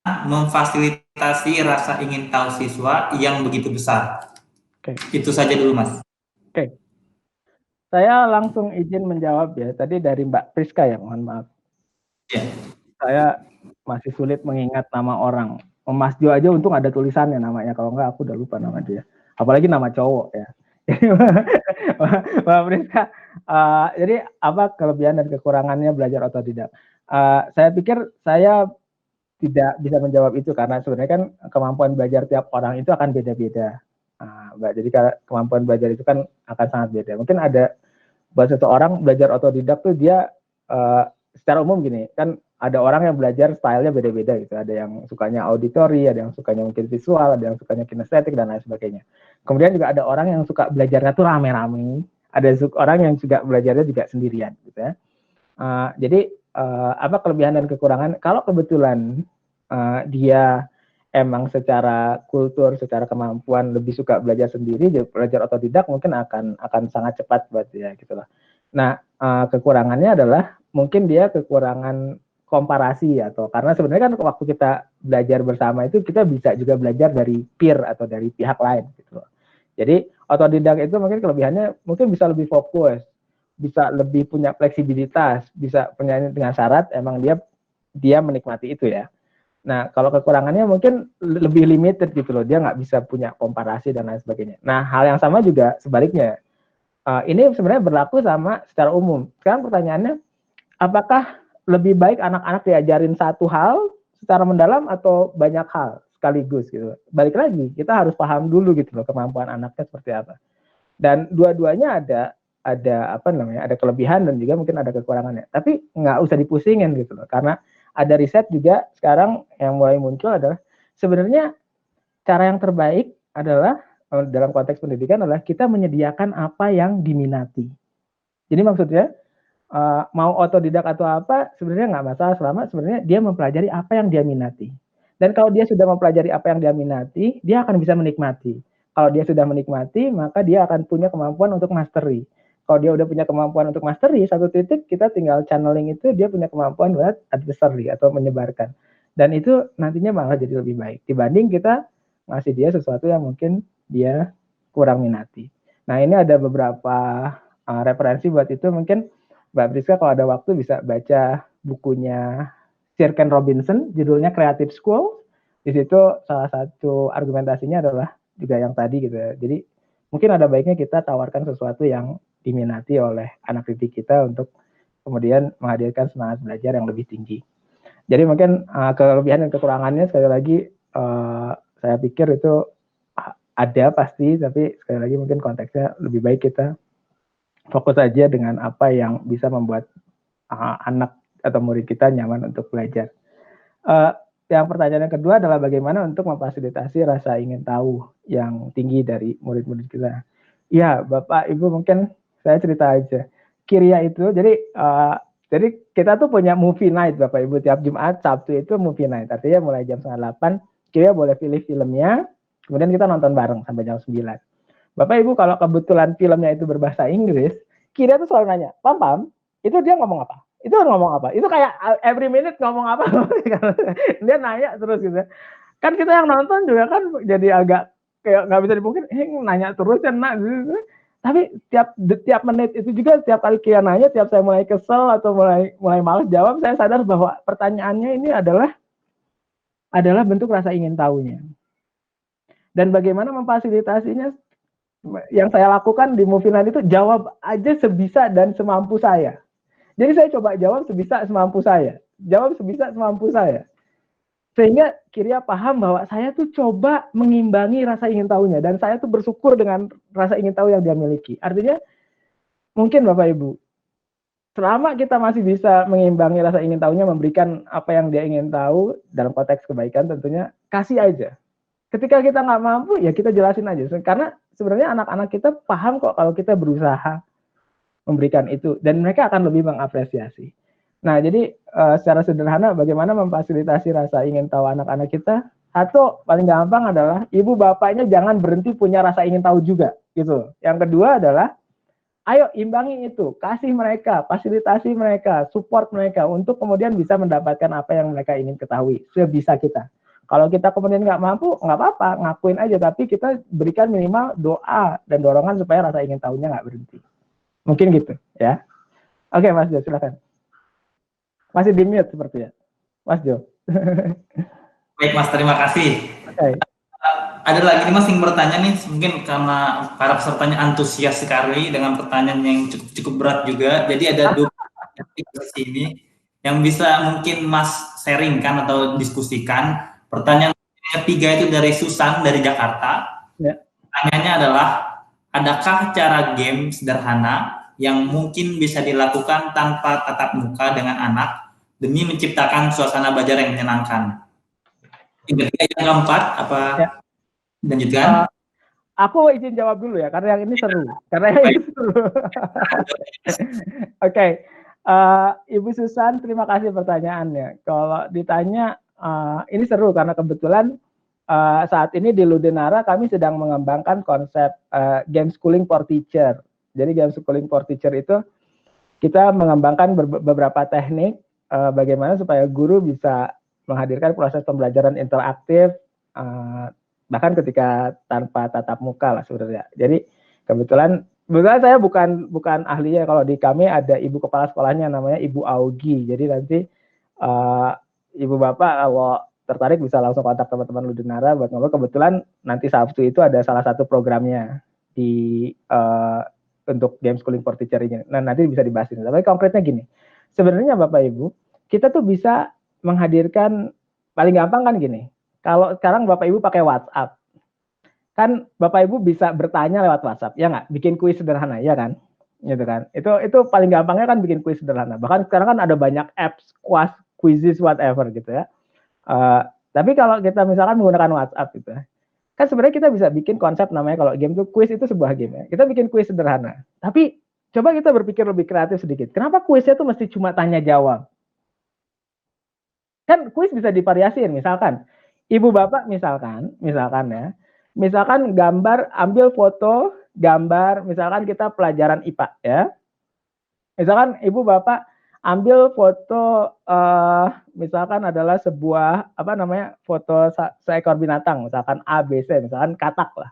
memfasilitasi rasa ingin tahu siswa yang begitu besar? Itu saja dulu Mas. Oke. Saya langsung izin menjawab ya. Tadi dari Mbak Priska ya, mohon maaf. Ya. Saya masih sulit mengingat nama orang. Mas Jo aja untung ada tulisannya namanya. Kalau enggak aku udah lupa nama dia. Apalagi nama cowok ya. Mbak Priska, jadi apa kelebihan dan kekurangannya belajar otodidak? Saya pikir saya tidak bisa menjawab itu karena sebenarnya kan kemampuan belajar tiap orang itu akan beda-beda. Mbak, jadi kemampuan belajar itu kan akan sangat beda. Mungkin ada buat seseorang belajar otodidak tuh dia secara umum gini, kan ada orang yang belajar stylenya beda-beda gitu. Ada yang sukanya auditory, ada yang sukanya mungkin visual, ada yang sukanya kinestetik dan lain sebagainya. Kemudian juga ada orang yang suka belajarnya tuh rame-rame, ada orang yang juga belajarnya juga sendirian gitu ya. Jadi apa kelebihan dan kekurangan? Kalau kebetulan dia emang secara kultur, secara kemampuan lebih suka belajar sendiri, belajar otodidak mungkin akan sangat cepat buat dia gitu loh. Nah, kekurangannya adalah mungkin dia kekurangan komparasi atau karena sebenarnya kan waktu kita belajar bersama itu kita bisa juga belajar dari peer atau dari pihak lain gitu loh. Jadi otodidak itu mungkin kelebihannya mungkin bisa lebih fokus, bisa lebih punya fleksibilitas, bisa punya dengan syarat emang dia menikmati itu ya. Nah, kalau kekurangannya mungkin lebih limited gitu loh, dia nggak bisa punya komparasi dan lain sebagainya. Nah, hal yang sama juga sebaliknya. Ini sebenarnya berlaku sama secara umum. Sekarang pertanyaannya, apakah lebih baik anak-anak diajarin satu hal secara mendalam atau banyak hal sekaligus gitu? Balik lagi, kita harus paham dulu gitu loh kemampuan anaknya seperti apa. Dan dua-duanya ada kelebihan dan juga mungkin ada kekurangannya. Tapi nggak usah dipusingin gitu loh, karena ada riset juga sekarang yang mulai muncul adalah sebenarnya cara yang terbaik adalah dalam konteks pendidikan adalah kita menyediakan apa yang diminati. Jadi maksudnya mau otodidak atau apa sebenarnya nggak masalah selama sebenarnya dia mempelajari apa yang dia minati. Dan kalau dia sudah mempelajari apa yang dia minati, dia akan bisa menikmati. Kalau dia sudah menikmati, maka dia akan punya kemampuan untuk mastery. Kalau dia udah punya kemampuan untuk mastery, satu titik kita tinggal channeling itu dia punya kemampuan buat adversary atau menyebarkan. Dan itu nantinya malah jadi lebih baik dibanding kita ngasih dia sesuatu yang mungkin dia kurang minati. Nah, ini ada beberapa referensi buat itu. Mungkin Mbak Priska kalau ada waktu bisa baca bukunya Sir Ken Robinson, judulnya Creative School. Di situ salah satu argumentasinya adalah juga yang tadi gitu ya. Jadi mungkin ada baiknya kita tawarkan sesuatu yang diminati oleh anak didik kita untuk kemudian menghadirkan semangat belajar yang lebih tinggi. Jadi mungkin kelebihan dan kekurangannya sekali lagi saya pikir itu ada pasti, tapi sekali lagi mungkin konteksnya lebih baik kita fokus aja dengan apa yang bisa membuat anak atau murid kita nyaman untuk belajar. Yang pertanyaan yang kedua adalah bagaimana untuk memfasilitasi rasa ingin tahu yang tinggi dari murid-murid kita. Ya, Bapak, Ibu, mungkin saya cerita aja. Kiria itu, jadi Jadi kita tuh punya movie night Bapak Ibu, tiap Jumat, Sabtu itu movie night. Artinya mulai jam 7:30 kita boleh pilih filmnya, kemudian kita nonton bareng sampai jam 9. Bapak Ibu kalau kebetulan filmnya itu berbahasa Inggris, kita tuh selalu nanya, Pam Pam, itu dia ngomong apa? Itu ngomong apa? Itu kayak every minute ngomong apa? Dia nanya terus gitu. Kan kita yang nonton juga kan jadi agak kayak nggak bisa dipungkiri, nanya terus ya nak. Tapi tiap menit itu juga, tiap kali Kia nanya, tiap saya mulai kesel atau mulai malas jawab, saya sadar bahwa pertanyaannya ini adalah bentuk rasa ingin tahunya. Dan bagaimana memfasilitasinya, yang saya lakukan di Movie Night itu jawab aja sebisa dan semampu saya. Jadi saya coba jawab sebisa semampu saya. Jawab sebisa semampu saya. Sehingga Kiria paham bahwa saya tuh coba mengimbangi rasa ingin tahunya. Dan saya tuh bersyukur dengan rasa ingin tahu yang dia miliki. Artinya, mungkin Bapak Ibu, selama kita masih bisa mengimbangi rasa ingin tahunya, memberikan apa yang dia ingin tahu, dalam konteks kebaikan tentunya, kasih aja. Ketika kita nggak mampu, ya kita jelasin aja. Karena sebenarnya anak-anak kita paham kok kalau kita berusaha memberikan itu. Dan mereka akan lebih mengapresiasi. Nah, jadi secara sederhana bagaimana memfasilitasi rasa ingin tahu anak-anak kita? Satu, paling gampang adalah ibu bapaknya jangan berhenti punya rasa ingin tahu juga, gitu. Yang kedua adalah ayo imbangi itu, kasih mereka, fasilitasi mereka, support mereka untuk kemudian bisa mendapatkan apa yang mereka ingin ketahui sebisa kita. Kalau kita kemudian nggak mampu, nggak apa-apa, ngakuin aja, tapi kita berikan minimal doa dan dorongan supaya rasa ingin tahunya nggak berhenti. Mungkin gitu, ya. Oke, Mas Jo, silakan. Masih di mute seperti ya, Mas Jo. Baik Mas, terima kasih. Oke. Ada lagi nih Mas yang bertanya nih, mungkin karena para pesertanya antusias sekali dengan pertanyaan yang cukup berat juga. Jadi ada dua di sini yang bisa mungkin Mas sharingkan atau diskusikan. Pertanyaan ketiga itu dari Susan dari Jakarta. Ya. Pertanyaannya adalah, adakah cara game sederhana yang mungkin bisa dilakukan tanpa tatap muka dengan anak demi menciptakan suasana belajar yang menyenangkan? Yang ketiga, yang keempat, apa Ya. lanjutkan? Aku izin jawab dulu ya, karena yang ini seru. Karena yang ini seru. Oke. Ibu Susan, terima kasih pertanyaannya. Kalau ditanya, ini seru karena kebetulan saat ini di Ludenara kami sedang mengembangkan konsep game schooling for teacher. Jadi game schooling for teacher itu kita mengembangkan beberapa teknik bagaimana supaya guru bisa menghadirkan proses pembelajaran interaktif bahkan ketika tanpa tatap muka lah sebenarnya. Jadi kebetulan saya bukan ahlinya. Kalau di kami ada ibu kepala sekolahnya namanya Ibu Augie. Jadi nanti ibu bapak kalau tertarik bisa langsung kontak teman-teman Ludenara buat ngobrol. Kebetulan nanti Sabtu itu ada salah satu programnya di untuk game schooling for teacher ini. Nah, nanti bisa dibahas ini. Tapi konkretnya gini, sebenarnya Bapak Ibu, kita tuh bisa menghadirkan, paling gampang kan gini, kalau sekarang Bapak Ibu pakai WhatsApp, kan Bapak Ibu bisa bertanya lewat WhatsApp, ya nggak? Bikin kuis sederhana, ya kan? Gitu kan? Itu paling gampangnya kan bikin kuis sederhana. Bahkan sekarang kan ada banyak apps, quizzes, whatever gitu ya. Tapi kalau kita misalkan menggunakan WhatsApp gitu, kan sebenarnya kita bisa bikin konsep namanya, kalau game itu kuis itu sebuah game ya. Kita bikin kuis sederhana. Tapi coba kita berpikir lebih kreatif sedikit. Kenapa kuisnya tuh mesti cuma tanya jawab? Kan kuis bisa divariasiin, misalkan ibu bapak misalkan ya, misalkan gambar, ambil foto gambar, misalkan kita pelajaran IPA ya. Misalkan ibu bapak ambil foto misalkan adalah sebuah foto seekor binatang, misalkan ABC, misalkan katak lah.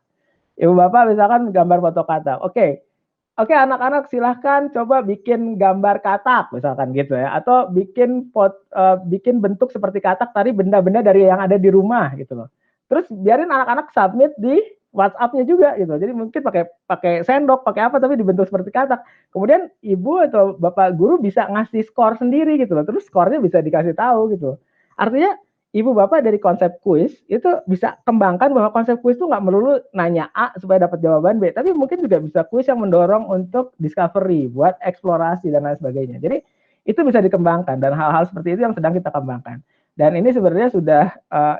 Ibu bapak misalkan gambar foto katak. Oke, anak-anak silahkan coba bikin gambar katak misalkan gitu ya, atau bikin bentuk seperti katak tadi, benda-benda dari yang ada di rumah gitu loh. Terus biarin anak-anak submit di WhatsApp-nya juga gitu. Jadi mungkin pakai sendok, pakai apa, tapi dibentuk seperti katak. Kemudian ibu atau bapak guru bisa ngasih skor sendiri gitu loh. Terus skornya bisa dikasih tahu gitu. Artinya ibu bapak dari konsep kuis itu bisa kembangkan bahwa konsep kuis itu nggak melulu nanya A supaya dapat jawaban B, tapi mungkin juga bisa kuis yang mendorong untuk discovery, buat eksplorasi dan lain sebagainya. Jadi itu bisa dikembangkan, dan hal-hal seperti itu yang sedang kita kembangkan. Dan ini sebenarnya sudah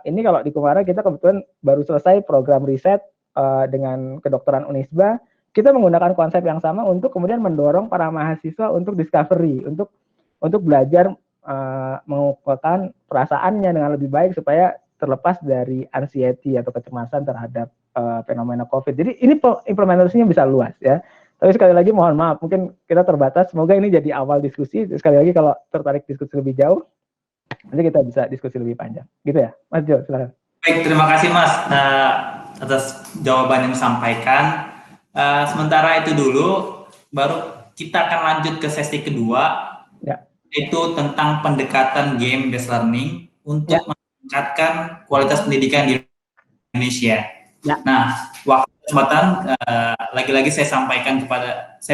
ini kalau di Kumara kita kebetulan baru selesai program riset dengan kedokteran Unisba. Kita menggunakan konsep yang sama untuk kemudian mendorong para mahasiswa untuk discovery, untuk untuk belajar mengumpulkan perasaannya dengan lebih baik supaya terlepas dari anxiety atau kecemasan terhadap fenomena COVID. Jadi ini implementasinya bisa luas ya. Tapi sekali lagi mohon maaf, mungkin kita terbatas. Semoga ini jadi awal diskusi. Sekali lagi kalau tertarik diskusi lebih jauh, nanti kita bisa diskusi lebih panjang. Gitu ya, Mas Jo, silakan. Baik, terima kasih Mas atas jawaban yang disampaikan. Sementara itu dulu, baru kita akan lanjut ke sesi kedua, Ya. yaitu tentang pendekatan game-based learning untuk meningkatkan kualitas pendidikan di Indonesia. Ya. Nah, waktu kesempatan lagi-lagi saya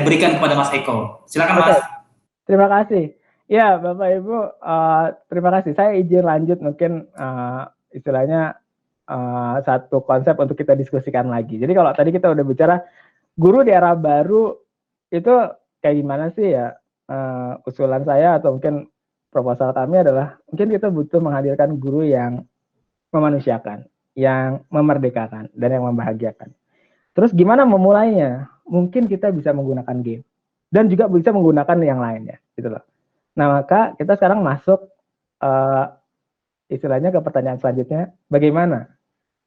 berikan kepada Mas Eko. Silakan Mas. Terima kasih. Ya, Bapak Ibu, terima kasih. Saya izin lanjut mungkin istilahnya satu konsep untuk kita diskusikan lagi. Jadi kalau tadi kita udah bicara guru di era baru itu kayak gimana sih ya? Usulan saya atau mungkin proposal kami adalah mungkin kita butuh menghadirkan guru yang memanusiakan, yang memerdekakan, dan yang membahagiakan. Terus gimana memulainya? Mungkin kita bisa menggunakan game dan juga bisa menggunakan yang lainnya, gitu loh. Nah, maka kita sekarang masuk istilahnya ke pertanyaan selanjutnya, bagaimana?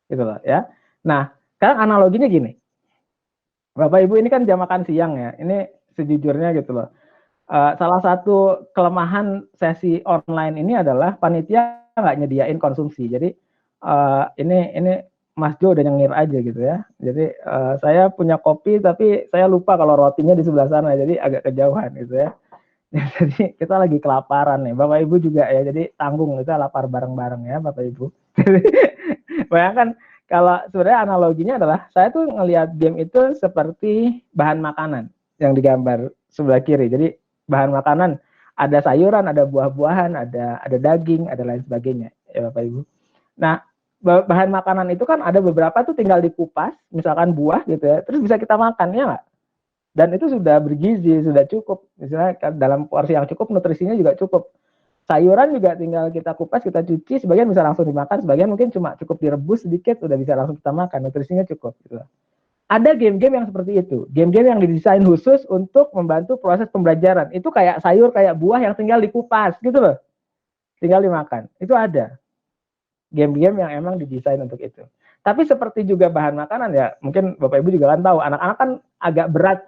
Gitu loh ya. Nah, sekarang analoginya gini. Bapak Ibu ini kan jam makan siang ya. Ini sejujurnya gitu loh. Salah satu kelemahan sesi online ini adalah panitia nggak nyediain konsumsi. Jadi ini Mas Jo udah nyengir aja gitu ya. Jadi saya punya kopi tapi saya lupa kalau rotinya di sebelah sana. Jadi agak kejauhan gitu ya. Jadi kita lagi kelaparan nih. Bapak Ibu juga ya. Jadi tanggung kita lapar bareng-bareng ya Bapak Ibu. Bayangkan kalau sebenarnya analoginya adalah saya tuh ngelihat game itu seperti bahan makanan yang digambar sebelah kiri. Jadi bahan makanan ada sayuran, ada buah-buahan, ada daging, ada lain sebagainya ya Bapak Ibu. Nah, bahan makanan itu kan ada beberapa tuh tinggal dikupas, misalkan buah gitu ya, terus bisa kita makan ya nggak? Dan itu sudah bergizi, sudah cukup. Misalnya dalam porsi yang cukup, nutrisinya juga cukup. Sayuran juga tinggal kita kupas, kita cuci, sebagian bisa langsung dimakan, sebagian mungkin cuma cukup direbus sedikit, udah bisa langsung kita makan, nutrisinya cukup. Gitu. Ada game-game yang seperti itu, game-game yang didesain khusus untuk membantu proses pembelajaran. Itu kayak sayur, kayak buah yang tinggal dikupas, gitu loh. Tinggal dimakan. Itu ada. Game-game yang emang didesain untuk itu. Tapi seperti juga bahan makanan ya, mungkin Bapak Ibu juga kan tahu, anak-anak kan agak berat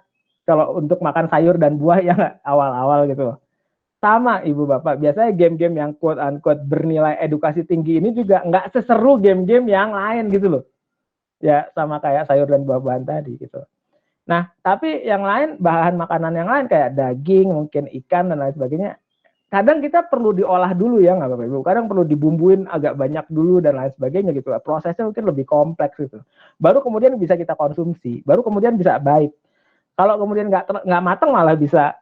kalau untuk makan sayur dan buah yang awal-awal gitu loh. Sama Ibu Bapak, biasanya game-game yang quote-unquote bernilai edukasi tinggi ini juga nggak seseru game-game yang lain gitu loh. Ya sama kayak sayur dan buah-buahan tadi gitu. Nah, tapi yang lain, bahan makanan yang lain kayak daging, mungkin ikan dan lain sebagainya, kadang kita perlu diolah dulu ya nggak Bapak Ibu. Kadang perlu dibumbuin agak banyak dulu dan lain sebagainya gitu. Prosesnya mungkin lebih kompleks gitu. Baru kemudian bisa kita konsumsi, baru kemudian bisa baik. Kalau kemudian nggak matang malah bisa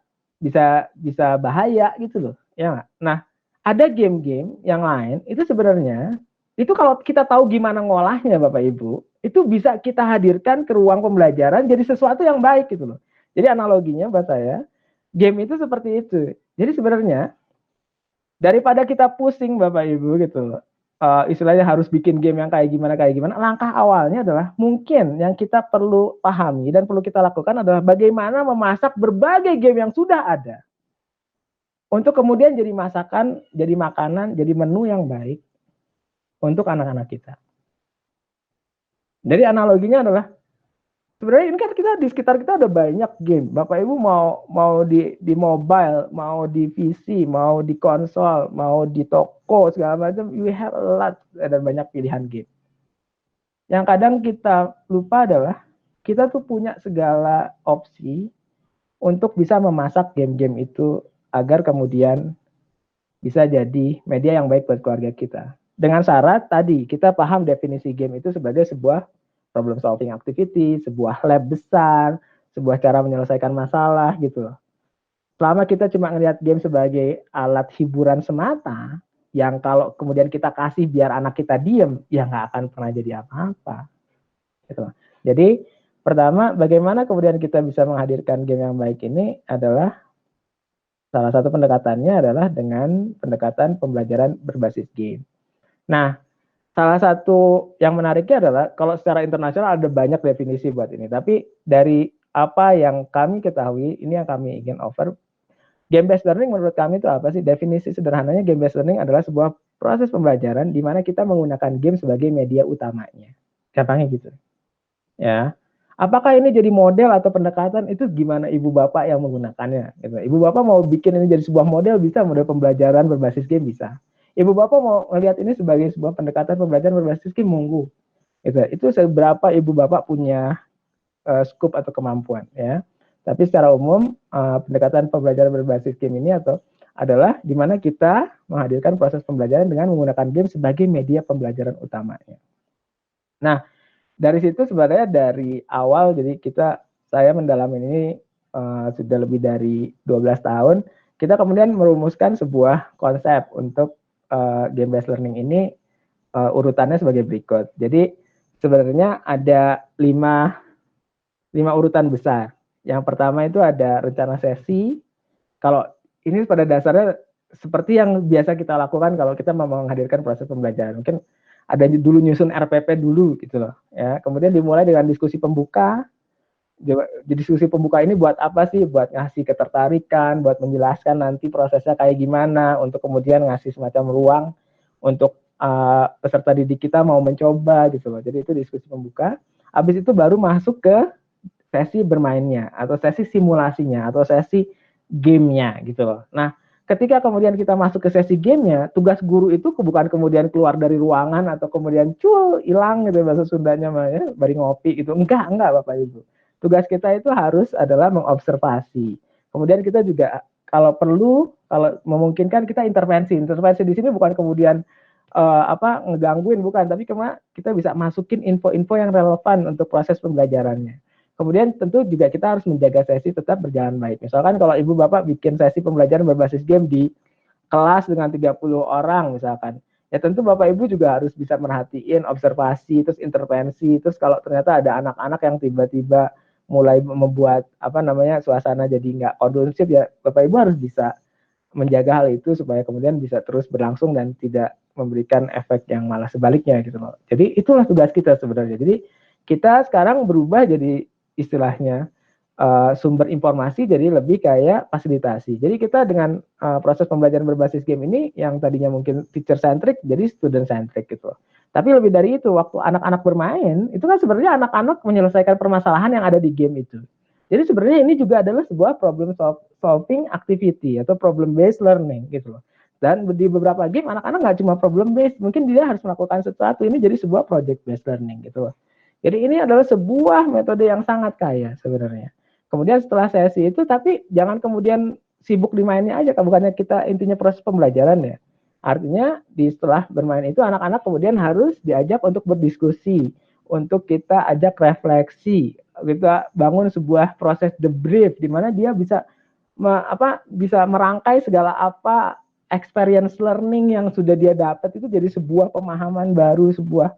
bahaya gitu loh, ya nggak? Nah, ada game-game yang lain itu sebenarnya itu kalau kita tahu gimana ngolahnya Bapak Ibu, itu bisa kita hadirkan ke ruang pembelajaran jadi sesuatu yang baik gitu loh. Jadi analoginya buat saya, game itu seperti itu. Jadi sebenarnya daripada kita pusing Bapak Ibu gitu loh, istilahnya harus bikin game yang kayak gimana, langkah awalnya adalah mungkin yang kita perlu pahami dan perlu kita lakukan adalah bagaimana memasak berbagai game yang sudah ada untuk kemudian jadi masakan, jadi makanan, jadi menu yang baik untuk anak-anak kita. Jadi analoginya adalah sebenarnya ini kan kita di sekitar kita ada banyak game. Bapak Ibu mau di mobile, mau di PC, mau di konsol, mau di toko segala macam, you have a lot, ada banyak pilihan game. Yang kadang kita lupa adalah kita tuh punya segala opsi untuk bisa memasak game-game itu agar kemudian bisa jadi media yang baik buat keluarga kita. Dengan syarat tadi kita paham definisi game itu sebagai sebuah problem solving activity, sebuah lab besar, sebuah cara menyelesaikan masalah gitu loh. Selama kita cuma ngelihat game sebagai alat hiburan semata, yang kalau kemudian kita kasih biar anak kita diem, ya nggak akan pernah jadi apa-apa. Gitu. Jadi pertama, bagaimana kemudian kita bisa menghadirkan game yang baik ini adalah salah satu pendekatannya adalah dengan pendekatan pembelajaran berbasis game. Nah, salah satu yang menariknya adalah kalau secara internasional ada banyak definisi buat ini, tapi dari apa yang kami ketahui, ini yang kami ingin offer, Game based learning menurut kami itu apa sih? Definisi sederhananya game based learning adalah sebuah proses pembelajaran di mana kita menggunakan game sebagai media utamanya. Gampangnya gitu. Ya. Apakah ini jadi model atau pendekatan itu gimana ibu bapak yang menggunakannya? Gitu. Ibu bapak mau bikin ini jadi sebuah model bisa, model pembelajaran berbasis game bisa. Ibu bapak mau melihat ini sebagai sebuah pendekatan pembelajaran berbasis game, monggo. Gitu. Itu seberapa ibu bapak punya scope atau kemampuan ya. Tapi secara umum pendekatan pembelajaran berbasis game ini adalah di mana kita menghadirkan proses pembelajaran dengan menggunakan game sebagai media pembelajaran utamanya. Nah, dari situ sebenarnya dari awal jadi saya mendalami ini sudah lebih dari 12 tahun. Kita kemudian merumuskan sebuah konsep untuk game based learning ini urutannya sebagai berikut. Jadi sebenarnya ada 5 urutan besar. Yang pertama itu ada rencana sesi. Kalau ini pada dasarnya seperti yang biasa kita lakukan kalau kita mau menghadirkan proses pembelajaran. Mungkin ada dulu nyusun RPP dulu gitu loh. Ya, kemudian dimulai dengan diskusi pembuka. Jadi diskusi pembuka ini buat apa sih? Buat ngasih ketertarikan, buat menjelaskan nanti prosesnya kayak gimana, untuk kemudian ngasih semacam ruang untuk peserta didik kita mau mencoba gitu loh. Jadi itu diskusi pembuka. Habis itu baru masuk ke sesi bermainnya atau sesi simulasinya atau sesi gamenya gitu loh. Nah, ketika kemudian kita masuk ke sesi gamenya, tugas guru itu bukan kemudian keluar dari ruangan atau kemudian hilang gitu bahasa Sundanya ya, bari ngopi gitu. Enggak Bapak Ibu. Tugas kita itu harus adalah mengobservasi. Kemudian kita juga kalau perlu, kalau memungkinkan kita intervensi. Intervensi di sini bukan kemudian ngegangguin, bukan, tapi kita bisa masukin info-info yang relevan untuk proses pembelajarannya. Kemudian tentu juga kita harus menjaga sesi tetap berjalan baik. Misalkan kalau ibu bapak bikin sesi pembelajaran berbasis game di kelas dengan 30 orang misalkan, ya tentu bapak ibu juga harus bisa merhatiin, observasi, terus intervensi. Terus kalau ternyata ada anak-anak yang tiba-tiba mulai membuat suasana jadi nggak kondusif, ya bapak ibu harus bisa menjaga hal itu supaya kemudian bisa terus berlangsung dan tidak memberikan efek yang malah sebaliknya gitu loh. Jadi itulah tugas kita sebenarnya. Jadi kita sekarang berubah jadi istilahnya sumber informasi jadi lebih kayak fasilitasi. Jadi kita dengan proses pembelajaran berbasis game ini yang tadinya mungkin teacher centric jadi student centric gitu. Tapi lebih dari itu, waktu anak-anak bermain, itu kan sebenarnya anak-anak menyelesaikan permasalahan yang ada di game itu. Jadi sebenarnya ini juga adalah sebuah problem solving activity atau problem based learning gitu loh. Dan di beberapa game anak-anak nggak cuma problem based, mungkin dia harus melakukan sesuatu. Ini jadi sebuah project based learning gitu loh. Jadi ini adalah sebuah metode yang sangat kaya sebenarnya. Kemudian setelah sesi itu, tapi jangan kemudian sibuk di mainnya aja, bukannya kita intinya proses pembelajaran ya. Artinya di setelah bermain itu anak-anak kemudian harus diajak untuk berdiskusi, untuk kita ajak refleksi, kita bangun sebuah proses debrief di mana dia bisa bisa merangkai segala experience learning yang sudah dia dapat itu jadi sebuah pemahaman baru, sebuah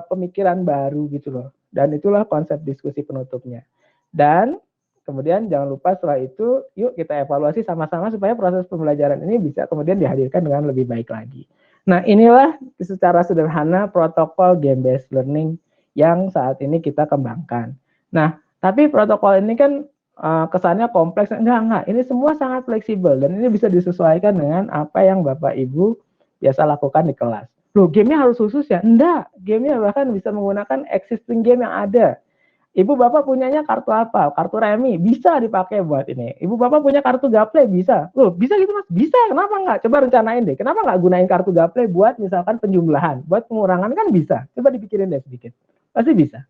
pemikiran baru gitu loh. Dan itulah konsep diskusi penutupnya. Dan kemudian jangan lupa setelah itu yuk kita evaluasi sama-sama supaya proses pembelajaran ini bisa kemudian dihadirkan dengan lebih baik lagi. Nah, inilah secara sederhana protokol game based learning yang saat ini kita kembangkan. Nah, tapi protokol ini kan kesannya kompleks. Enggak. Ini semua sangat fleksibel dan ini bisa disesuaikan dengan apa yang Bapak Ibu biasa lakukan di kelas. Loh, gamenya harus khusus ya? Enggak, gamenya bahkan bisa menggunakan existing game yang ada. Ibu bapak punyanya kartu apa? Kartu remi, bisa dipakai buat ini. Ibu bapak punya kartu gaple, bisa. Loh, bisa gitu mas? Bisa, kenapa enggak? Coba rencanain deh, kenapa enggak gunain kartu gaple buat misalkan penjumlahan, buat pengurangan kan bisa. Coba dipikirin deh sedikit, pasti bisa.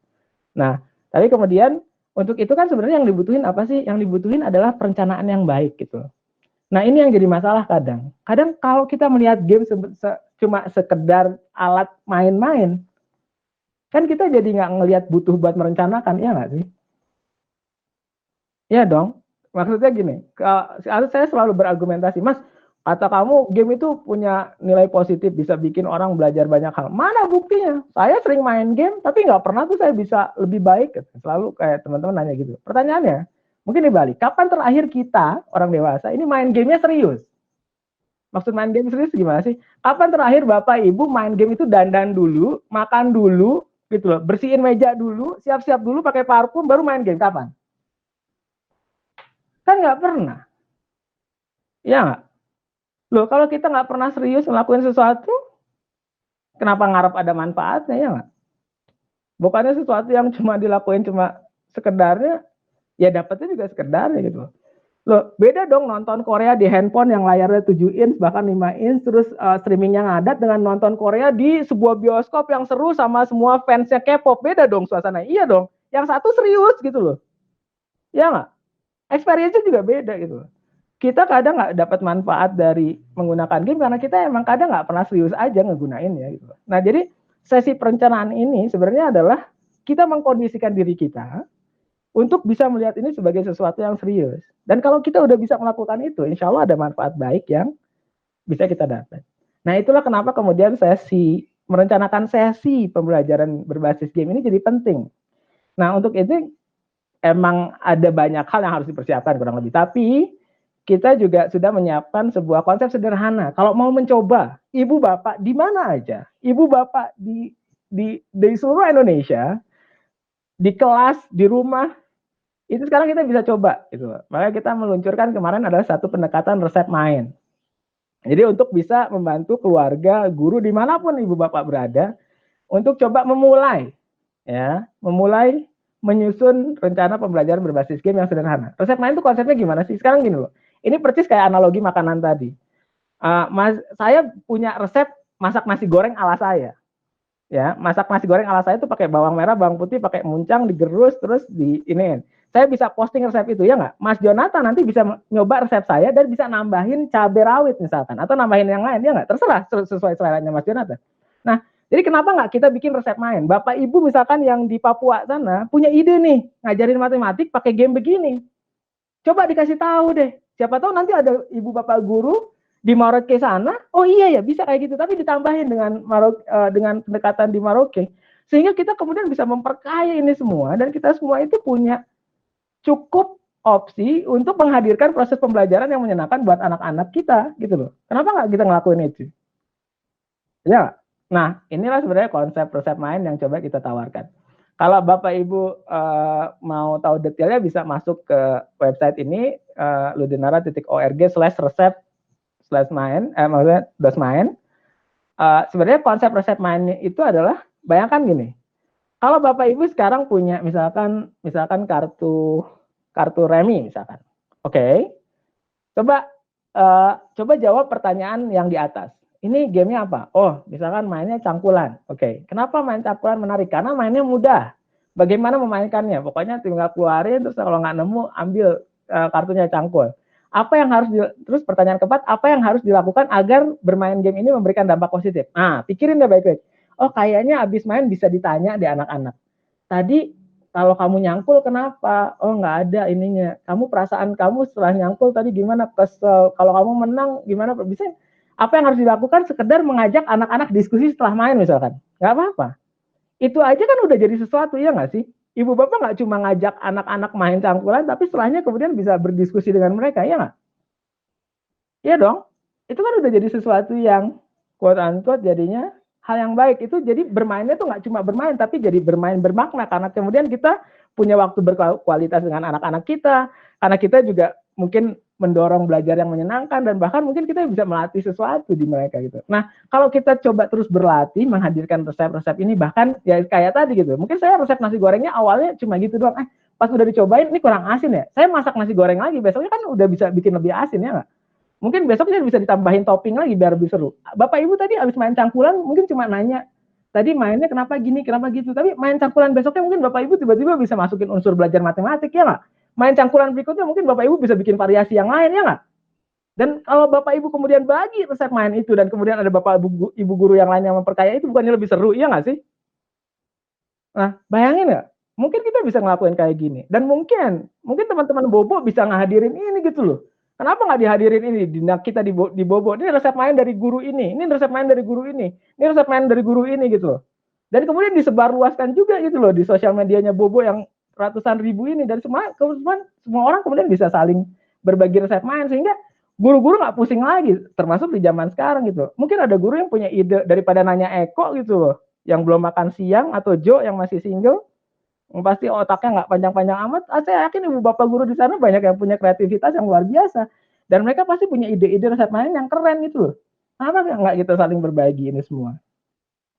Nah, tapi kemudian untuk itu kan sebenarnya yang dibutuhin apa sih? Yang dibutuhin adalah perencanaan yang baik gitu. Nah, ini yang jadi masalah kadang. Kadang kalau kita melihat game cuma sekedar alat main-main, kan kita jadi nggak ngelihat butuh buat merencanakan, ya nggak sih? Ya dong. Maksudnya gini, saya selalu berargumentasi, Mas, kata kamu game itu punya nilai positif, bisa bikin orang belajar banyak hal. Mana buktinya? Saya sering main game, tapi nggak pernah tuh saya bisa lebih baik. Selalu kayak teman-teman nanya gitu. Pertanyaannya, mungkin dibalik, kapan terakhir kita, orang dewasa, ini main gamenya serius? Maksud main game serius gimana sih? Kapan terakhir Bapak Ibu main game itu dandan dulu, makan dulu, gitu loh, bersihin meja dulu, siap-siap dulu pakai parfum, baru main game? Kapan? Kan nggak pernah. Iya nggak? Loh, kalau kita nggak pernah serius ngelakuin sesuatu, kenapa ngarep ada manfaatnya, ya nggak? Bukannya sesuatu yang cuma dilakuin cuma sekedarnya, ya dapetnya juga sekedarnya gitu. Loh, beda dong nonton Korea di handphone yang layarnya 7 inch bahkan 5 inch terus streamingnya ngadat dengan nonton Korea di sebuah bioskop yang seru sama semua fansnya K-pop. Beda dong suasana. Iya dong. Yang satu serius gitu loh. Ya nggak? Experience-nya juga beda gitu loh. Kita kadang nggak dapat manfaat dari menggunakan game karena kita emang kadang nggak pernah serius aja ngegunain ya gitu. Nah jadi sesi perencanaan ini sebenarnya adalah kita mengkondisikan diri kita untuk bisa melihat ini sebagai sesuatu yang serius. Dan kalau kita udah bisa melakukan itu, insya Allah ada manfaat baik yang bisa kita dapat. Nah itulah kenapa kemudian merencanakan sesi pembelajaran berbasis game ini jadi penting. Nah untuk itu emang ada banyak hal yang harus dipersiapkan kurang lebih. Tapi kita juga sudah menyiapkan sebuah konsep sederhana. Kalau mau mencoba, ibu bapak di mana aja, ibu bapak di seluruh Indonesia, di kelas, di rumah, itu sekarang kita bisa coba gitu. Makanya kita meluncurkan kemarin adalah satu pendekatan resep main. Jadi untuk bisa membantu keluarga, guru dimanapun ibu bapak berada, untuk coba memulai menyusun rencana pembelajaran berbasis game yang sederhana. Resep main itu konsepnya gimana sih? Sekarang gini loh, ini persis kayak analogi makanan tadi. Saya punya resep masak nasi goreng ala saya. Ya, masak nasi goreng ala saya itu pakai bawang merah, bawang putih, pakai muncang, digerus, terus di ini. Saya bisa posting resep itu ya nggak? Mas Jonathan nanti bisa nyoba resep saya dan bisa nambahin cabai rawit misalkan, atau nambahin yang lain ya nggak? Terserah sesuai seleranya Mas Jonathan. Nah, jadi kenapa nggak kita bikin resep main? Bapak Ibu misalkan yang di Papua sana punya ide nih ngajarin matematik pakai game begini. Coba dikasih tahu deh. Siapa tahu nanti ada ibu bapak guru di Maroke sana. Oh iya ya bisa kayak gitu. Tapi ditambahin dengan pendekatan di Maroke. Sehingga kita kemudian bisa memperkaya ini semua dan kita semua itu punya cukup opsi untuk menghadirkan proses pembelajaran yang menyenangkan buat anak-anak kita gitu loh. Kenapa nggak kita ngelakuin itu? Ya. Nah, inilah sebenarnya konsep resep main yang coba kita tawarkan. Kalau Bapak Ibu mau tahu detailnya bisa masuk ke website ini ludinara.org/resep/main, maksudnya /main. Sebenarnya konsep resep main itu adalah bayangkan gini. Kalau Bapak Ibu sekarang punya misalkan kartu remi misalkan. Oke. Coba jawab pertanyaan yang di atas. Ini gamenya apa? Oh, misalkan mainnya cangkulan. Oke. Kenapa main cangkulan menarik? Karena mainnya mudah. Bagaimana memainkannya? Pokoknya tinggal keluarin, terus kalau nggak nemu, ambil kartunya cangkul. Terus pertanyaan keempat, apa yang harus dilakukan agar bermain game ini memberikan dampak positif? Nah, pikirin deh baik-baik. Oh, kayaknya abis main bisa ditanya di anak-anak. Tadi kalau kamu nyangkul kenapa? Oh nggak ada ininya. Perasaan kamu setelah nyangkul tadi gimana? Kesel. Kalau kamu menang gimana? Bisa apa yang harus dilakukan? Sekedar mengajak anak-anak diskusi setelah main misalkan. Nggak apa-apa. Itu aja kan udah jadi sesuatu ya nggak sih? Ibu bapak nggak cuma ngajak anak-anak main cangkulan, tapi setelahnya kemudian bisa berdiskusi dengan mereka ya nggak? Iya dong. Itu kan udah jadi sesuatu yang quote unquote jadinya hal yang baik. Itu jadi bermainnya tuh nggak cuma bermain, tapi jadi bermain bermakna karena kemudian kita punya waktu berkualitas dengan anak-anak kita, karena kita juga mungkin mendorong belajar yang menyenangkan dan bahkan mungkin kita bisa melatih sesuatu di mereka gitu. Nah, kalau kita coba terus berlatih menghadirkan resep-resep ini bahkan ya kayak tadi gitu. Mungkin saya resep nasi gorengnya awalnya cuma gitu doang. Pas udah dicobain ini kurang asin ya. Saya masak nasi goreng lagi, besoknya kan udah bisa bikin lebih asin ya nggak? Mungkin besoknya bisa ditambahin topping lagi biar lebih seru. Bapak Ibu tadi habis main cangkulan mungkin cuma nanya, tadi mainnya kenapa gini, kenapa gitu. Tapi main cangkulan besoknya mungkin Bapak Ibu tiba-tiba bisa masukin unsur belajar matematik ya nggak? Main cangkulan berikutnya mungkin Bapak Ibu bisa bikin variasi yang lain ya nggak? Dan kalau Bapak Ibu kemudian bagi resep main itu dan kemudian ada Bapak Ibu guru yang lain yang memperkaya itu bukannya lebih seru ya nggak sih? Nah, bayangin nggak? Mungkin kita bisa ngelakuin kayak gini. Dan mungkin teman-teman Bobo bisa ngehadirin ini gitu loh. Kenapa nggak dihadirin ini? Kita di Bobo. Ini resep main dari guru ini. Ini resep main dari guru ini. Ini resep main dari guru ini gitu loh. Dan kemudian disebarluaskan juga gitu loh di sosial medianya Bobo yang ratusan ribu ini. Dan semua orang kemudian bisa saling berbagi resep main. Sehingga guru-guru nggak pusing lagi. Termasuk di zaman sekarang gitu. Mungkin ada guru yang punya ide daripada nanya Eko gitu loh. Yang belum makan siang atau Jo yang masih single, pasti otaknya nggak panjang-panjang amat. Saya yakin ibu bapak guru di sana banyak yang punya kreativitas yang luar biasa. Dan mereka pasti punya ide-ide resep main yang keren gitu loh. Kenapa nggak kita saling berbagi ini semua?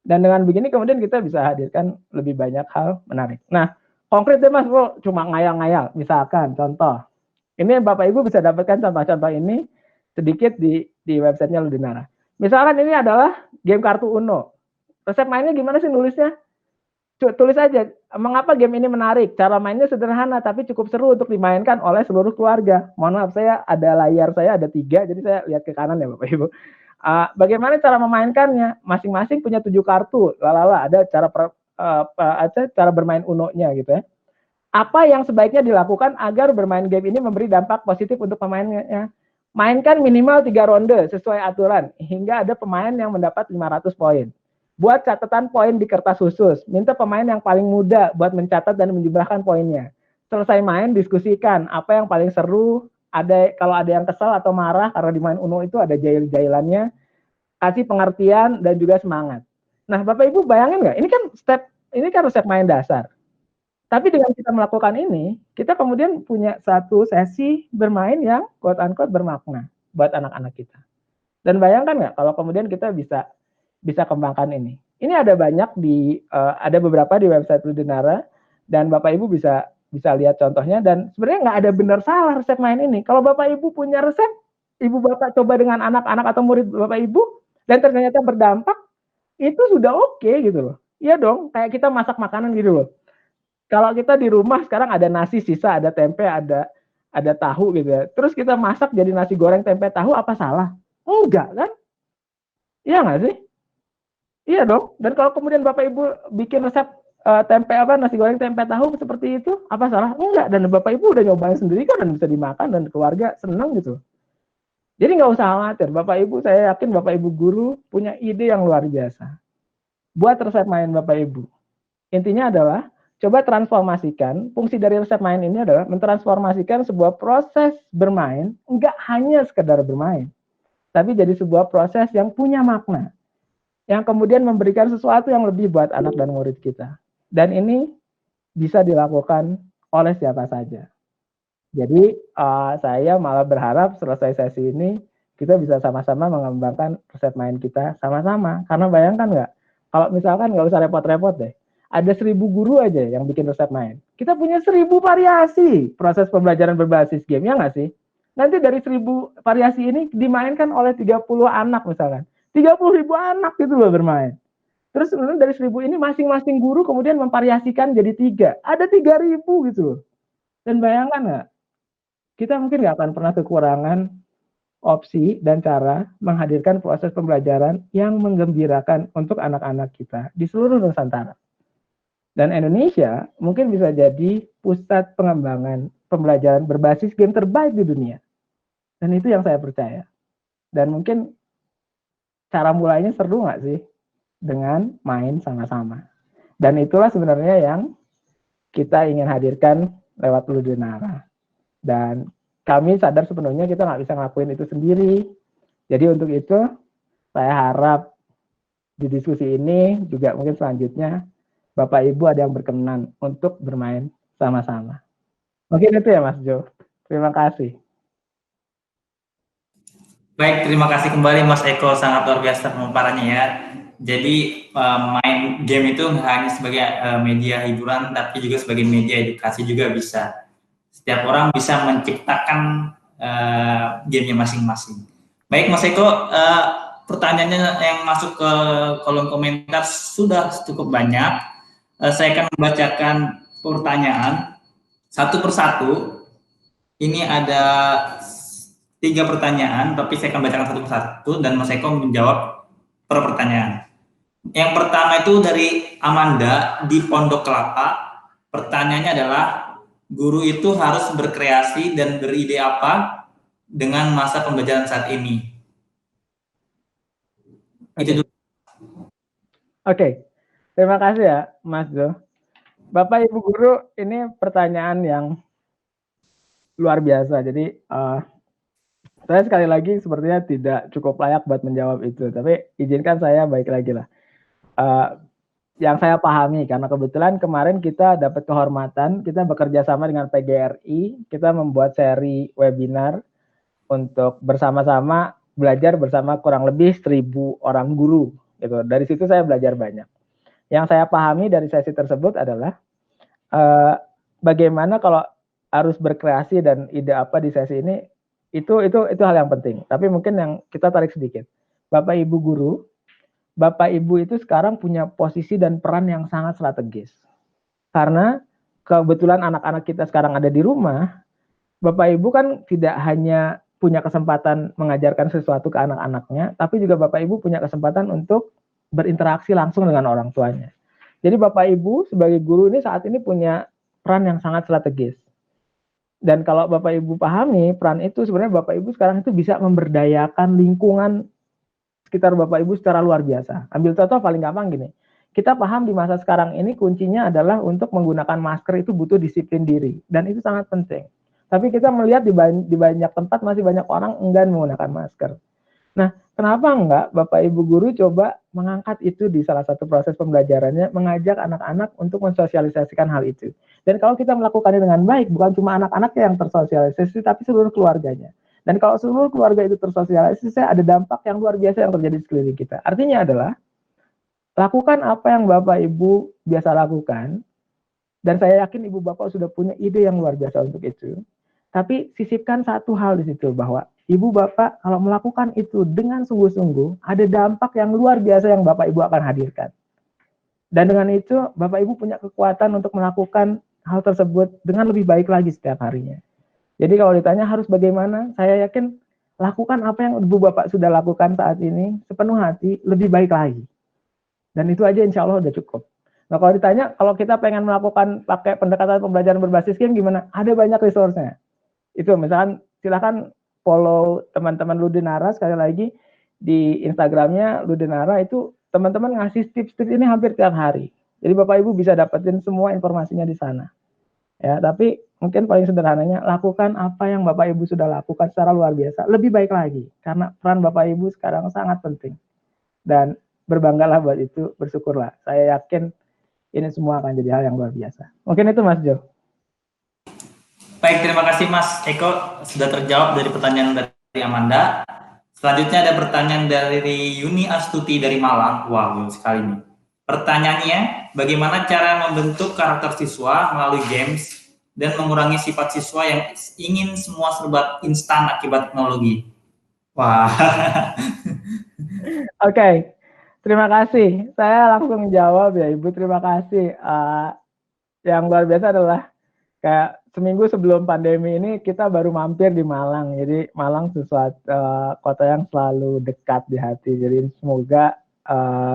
Dan dengan begini kemudian kita bisa hadirkan lebih banyak hal menarik. Nah, konkret deh Mas, kok cuma ngayal-ngayal. Misalkan contoh, ini Bapak Ibu bisa dapatkan contoh-contoh ini sedikit di websitenya Ludinara. Misalkan ini adalah game kartu Uno. Resep mainnya gimana sih nulisnya? Tulis aja, mengapa game ini menarik? Cara mainnya sederhana, tapi cukup seru untuk dimainkan oleh seluruh keluarga. Mohon maaf, saya ada layar saya ada 3, jadi saya lihat ke kanan ya Bapak Ibu. Bagaimana cara memainkannya? Masing-masing punya 7 kartu. Lalala, ada cara bermain Uno-nya gitu ya. Apa yang sebaiknya dilakukan agar bermain game ini memberi dampak positif untuk pemainnya? Mainkan minimal 3 ronde sesuai aturan hingga ada pemain yang mendapat 500 poin. Buat catatan poin di kertas khusus. Minta pemain yang paling muda buat mencatat dan menjumlahkan poinnya. Selesai main, diskusikan apa yang paling seru. Kalau ada yang kesal atau marah karena di main Uno itu ada jail-jailannya, kasih pengertian dan juga semangat. Nah, Bapak Ibu bayangin nggak? Ini kan resep main dasar. Tapi dengan kita melakukan ini, kita kemudian punya satu sesi bermain yang quote unquote bermakna buat anak-anak kita. Dan bayangkan nggak kalau kemudian kita bisa kembangkan ini. Ini ada banyak ada beberapa di website Ludinara dan Bapak Ibu bisa lihat contohnya, dan sebenarnya nggak ada benar salah resep main ini. Kalau Bapak Ibu punya resep, Ibu Bapak coba dengan anak-anak atau murid Bapak Ibu dan ternyata berdampak, itu sudah oke gitu loh. Iya dong, kayak kita masak makanan gitu loh. Kalau kita di rumah sekarang ada nasi sisa, ada tempe, ada tahu gitu ya. Terus kita masak jadi nasi goreng tempe tahu, apa salah? Enggak kan? Iya nggak sih? Iya dong. Dan kalau kemudian Bapak Ibu bikin resep nasi goreng tempe tahu seperti itu, apa salah? Enggak. Dan Bapak Ibu udah nyobain sendiri kan dan bisa dimakan dan keluarga senang gitu. Jadi nggak usah khawatir. Bapak Ibu, saya yakin Bapak Ibu guru punya ide yang luar biasa. Buat resep main Bapak Ibu. Intinya adalah coba transformasikan, fungsi dari resep main ini adalah mentransformasikan sebuah proses bermain, enggak hanya sekedar bermain, tapi jadi sebuah proses yang punya makna, yang kemudian memberikan sesuatu yang lebih buat anak dan murid kita. Dan ini bisa dilakukan oleh siapa saja. Jadi saya malah berharap selesai sesi ini, kita bisa sama-sama mengembangkan resep main kita sama-sama. Karena bayangkan nggak, kalau misalkan nggak usah repot-repot deh, ada 1000 guru aja yang bikin resep main. Kita punya 1000 variasi proses pembelajaran berbasis game, ya nggak sih? Nanti dari 1000 variasi ini dimainkan oleh 30 anak misalkan. 30.000 anak gitu loh bermain. Terus kemudian dari 1000 ini masing-masing guru kemudian memvariasikan jadi 3. Ada 3000 gitu loh. Dan bayangkan nggak, kita mungkin nggak akan pernah kekurangan opsi dan cara menghadirkan proses pembelajaran yang menggembirakan untuk anak-anak kita di seluruh Nusantara. Dan Indonesia mungkin bisa jadi pusat pengembangan pembelajaran berbasis game terbaik di dunia. Dan itu yang saya percaya. Dan mungkin cara mulainya seru nggak sih? Dengan main sama-sama. Dan itulah sebenarnya yang kita ingin hadirkan lewat Ludinara. Dan kami sadar sepenuhnya kita nggak bisa ngelakuin itu sendiri. Jadi untuk itu saya harap di diskusi ini juga mungkin selanjutnya Bapak Ibu ada yang berkenan untuk bermain sama-sama. Mungkin itu ya Mas Jo. Terima kasih. Baik, terima kasih kembali Mas Eko, sangat luar biasa pemaparannya ya. Jadi main game itu nggak hanya sebagai media hiburan, tapi juga sebagai media edukasi juga bisa. Setiap orang bisa menciptakan gamenya masing-masing. Baik Mas Eko, pertanyaannya yang masuk ke kolom komentar sudah cukup banyak. Saya akan membacakan pertanyaan satu persatu. Ini ada 3 pertanyaan, tapi saya akan bacakan satu persatu dan Mas Eko menjawab per pertanyaan. Yang pertama itu dari Amanda di Pondok Kelapa. Pertanyaannya adalah, guru itu harus berkreasi dan beride apa dengan masa pembelajaran saat ini? Itu dulu. Oke. Terima kasih ya Mas Jo. Bapak Ibu guru, ini pertanyaan yang luar biasa. Jadi saya sekali lagi sepertinya tidak cukup layak buat menjawab itu. Tapi izinkan saya baik lagi lah. Yang saya pahami, karena kebetulan kemarin kita dapat kehormatan, kita bekerja sama dengan PGRI, kita membuat seri webinar untuk bersama-sama belajar bersama kurang lebih 1.000 orang guru gitu. Dari situ saya belajar banyak. Yang saya pahami dari sesi tersebut adalah bagaimana kalau harus berkreasi dan ide apa di sesi ini itu hal yang penting. Tapi mungkin yang kita tarik sedikit. Bapak Ibu guru, Bapak Ibu itu sekarang punya posisi dan peran yang sangat strategis. Karena kebetulan anak-anak kita sekarang ada di rumah, Bapak Ibu kan tidak hanya punya kesempatan mengajarkan sesuatu ke anak-anaknya, tapi juga Bapak Ibu punya kesempatan untuk berinteraksi langsung dengan orang tuanya. Jadi Bapak Ibu sebagai guru ini saat ini punya peran yang sangat strategis. Dan kalau Bapak Ibu pahami peran itu, sebenarnya Bapak Ibu sekarang itu bisa memberdayakan lingkungan sekitar Bapak Ibu secara luar biasa. Ambil contoh paling gampang gini. Kita paham di masa sekarang ini kuncinya adalah untuk menggunakan masker itu butuh disiplin diri. Dan itu sangat penting. Tapi kita melihat di banyak tempat masih banyak orang enggan menggunakan masker. Nah, kenapa enggak Bapak Ibu guru coba mengangkat itu di salah satu proses pembelajarannya, mengajak anak-anak untuk mensosialisasikan hal itu. Dan kalau kita melakukannya dengan baik, bukan cuma anak-anaknya yang tersosialisasi, tapi seluruh keluarganya. Dan kalau seluruh keluarga itu tersosialisasi, ada dampak yang luar biasa yang terjadi di sekeliling kita. Artinya adalah, lakukan apa yang Bapak Ibu biasa lakukan, dan saya yakin Ibu Bapak sudah punya ide yang luar biasa untuk itu. Tapi sisipkan satu hal di situ, bahwa Ibu Bapak kalau melakukan itu dengan sungguh-sungguh, ada dampak yang luar biasa yang Bapak Ibu akan hadirkan. Dan dengan itu, Bapak Ibu punya kekuatan untuk melakukan hal tersebut dengan lebih baik lagi setiap harinya. Jadi kalau ditanya harus bagaimana, saya yakin lakukan apa yang Ibu Bapak sudah lakukan saat ini sepenuh hati, lebih baik lagi. Dan itu aja insya Allah udah cukup. Nah kalau ditanya, kalau kita pengen melakukan pakai pendekatan pembelajaran berbasis game gimana? Ada banyak resource-nya. Itu misalkan silahkan follow teman-teman Ludinara sekali lagi di Instagramnya Ludinara, itu teman-teman ngasih tips-tips ini hampir tiap hari. Jadi Bapak Ibu bisa dapetin semua informasinya di sana. Ya, tapi mungkin paling sederhananya lakukan apa yang Bapak Ibu sudah lakukan secara luar biasa, lebih baik lagi karena peran Bapak Ibu sekarang sangat penting. Dan berbanggalah buat itu, bersyukurlah. Saya yakin ini semua akan jadi hal yang luar biasa. Mungkin itu Mas Jo. Baik, terima kasih Mas Eko, sudah terjawab dari pertanyaan dari Amanda. Selanjutnya ada pertanyaan dari Yuni Astuti dari Malang. Wah, wow, sekali nih. Pertanyaannya, bagaimana cara membentuk karakter siswa melalui games dan mengurangi sifat siswa yang ingin semua serba instan akibat teknologi? Wah. Oke, terima kasih. Saya langsung jawab ya Ibu, terima kasih. Yang luar biasa adalah kayak seminggu sebelum pandemi ini kita baru mampir di Malang. Jadi Malang sesuatu kota yang selalu dekat di hati. Jadi semoga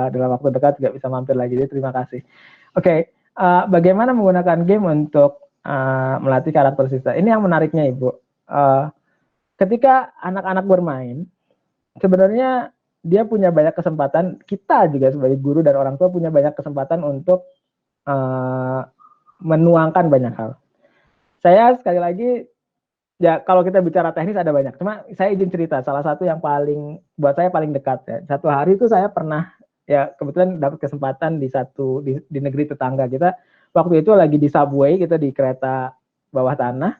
dalam waktu dekat juga bisa mampir lagi. Jadi terima kasih. Oke, bagaimana menggunakan game untuk melatih karakter siswa? Ini yang menariknya Ibu. Ketika anak-anak bermain, sebenarnya dia punya banyak kesempatan. Kita juga sebagai guru dan orang tua punya banyak kesempatan untuk menuangkan banyak hal. Saya sekali lagi, ya kalau kita bicara teknis ada banyak. Cuma saya izin cerita, salah satu yang paling, buat saya paling dekat ya. Satu hari itu saya pernah, ya kebetulan dapat kesempatan di negeri tetangga kita. Waktu itu lagi di subway, kita di kereta bawah tanah.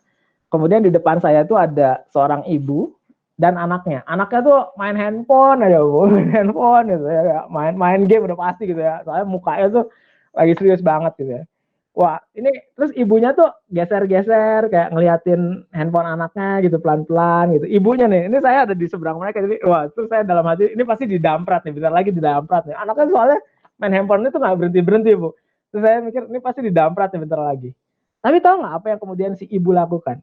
Kemudian di depan saya tuh ada seorang ibu dan anaknya. Anaknya tuh main handphone aja, Bu. Main handphone gitu ya. Main game udah pasti gitu ya. Soalnya mukanya tuh lagi serius banget gitu ya. Wah, ini terus ibunya tuh geser-geser kayak ngeliatin handphone anaknya gitu pelan-pelan gitu. Ibunya nih, ini saya ada di seberang mereka jadi wah, terus saya dalam hati ini pasti didamprat nih, bentar lagi didamprat nih. Anaknya soalnya main handphone itu nggak berhenti-berhenti, Bu. Terus saya mikir ini pasti didamprat nih bentar lagi. Tapi tahu nggak apa yang kemudian si ibu lakukan?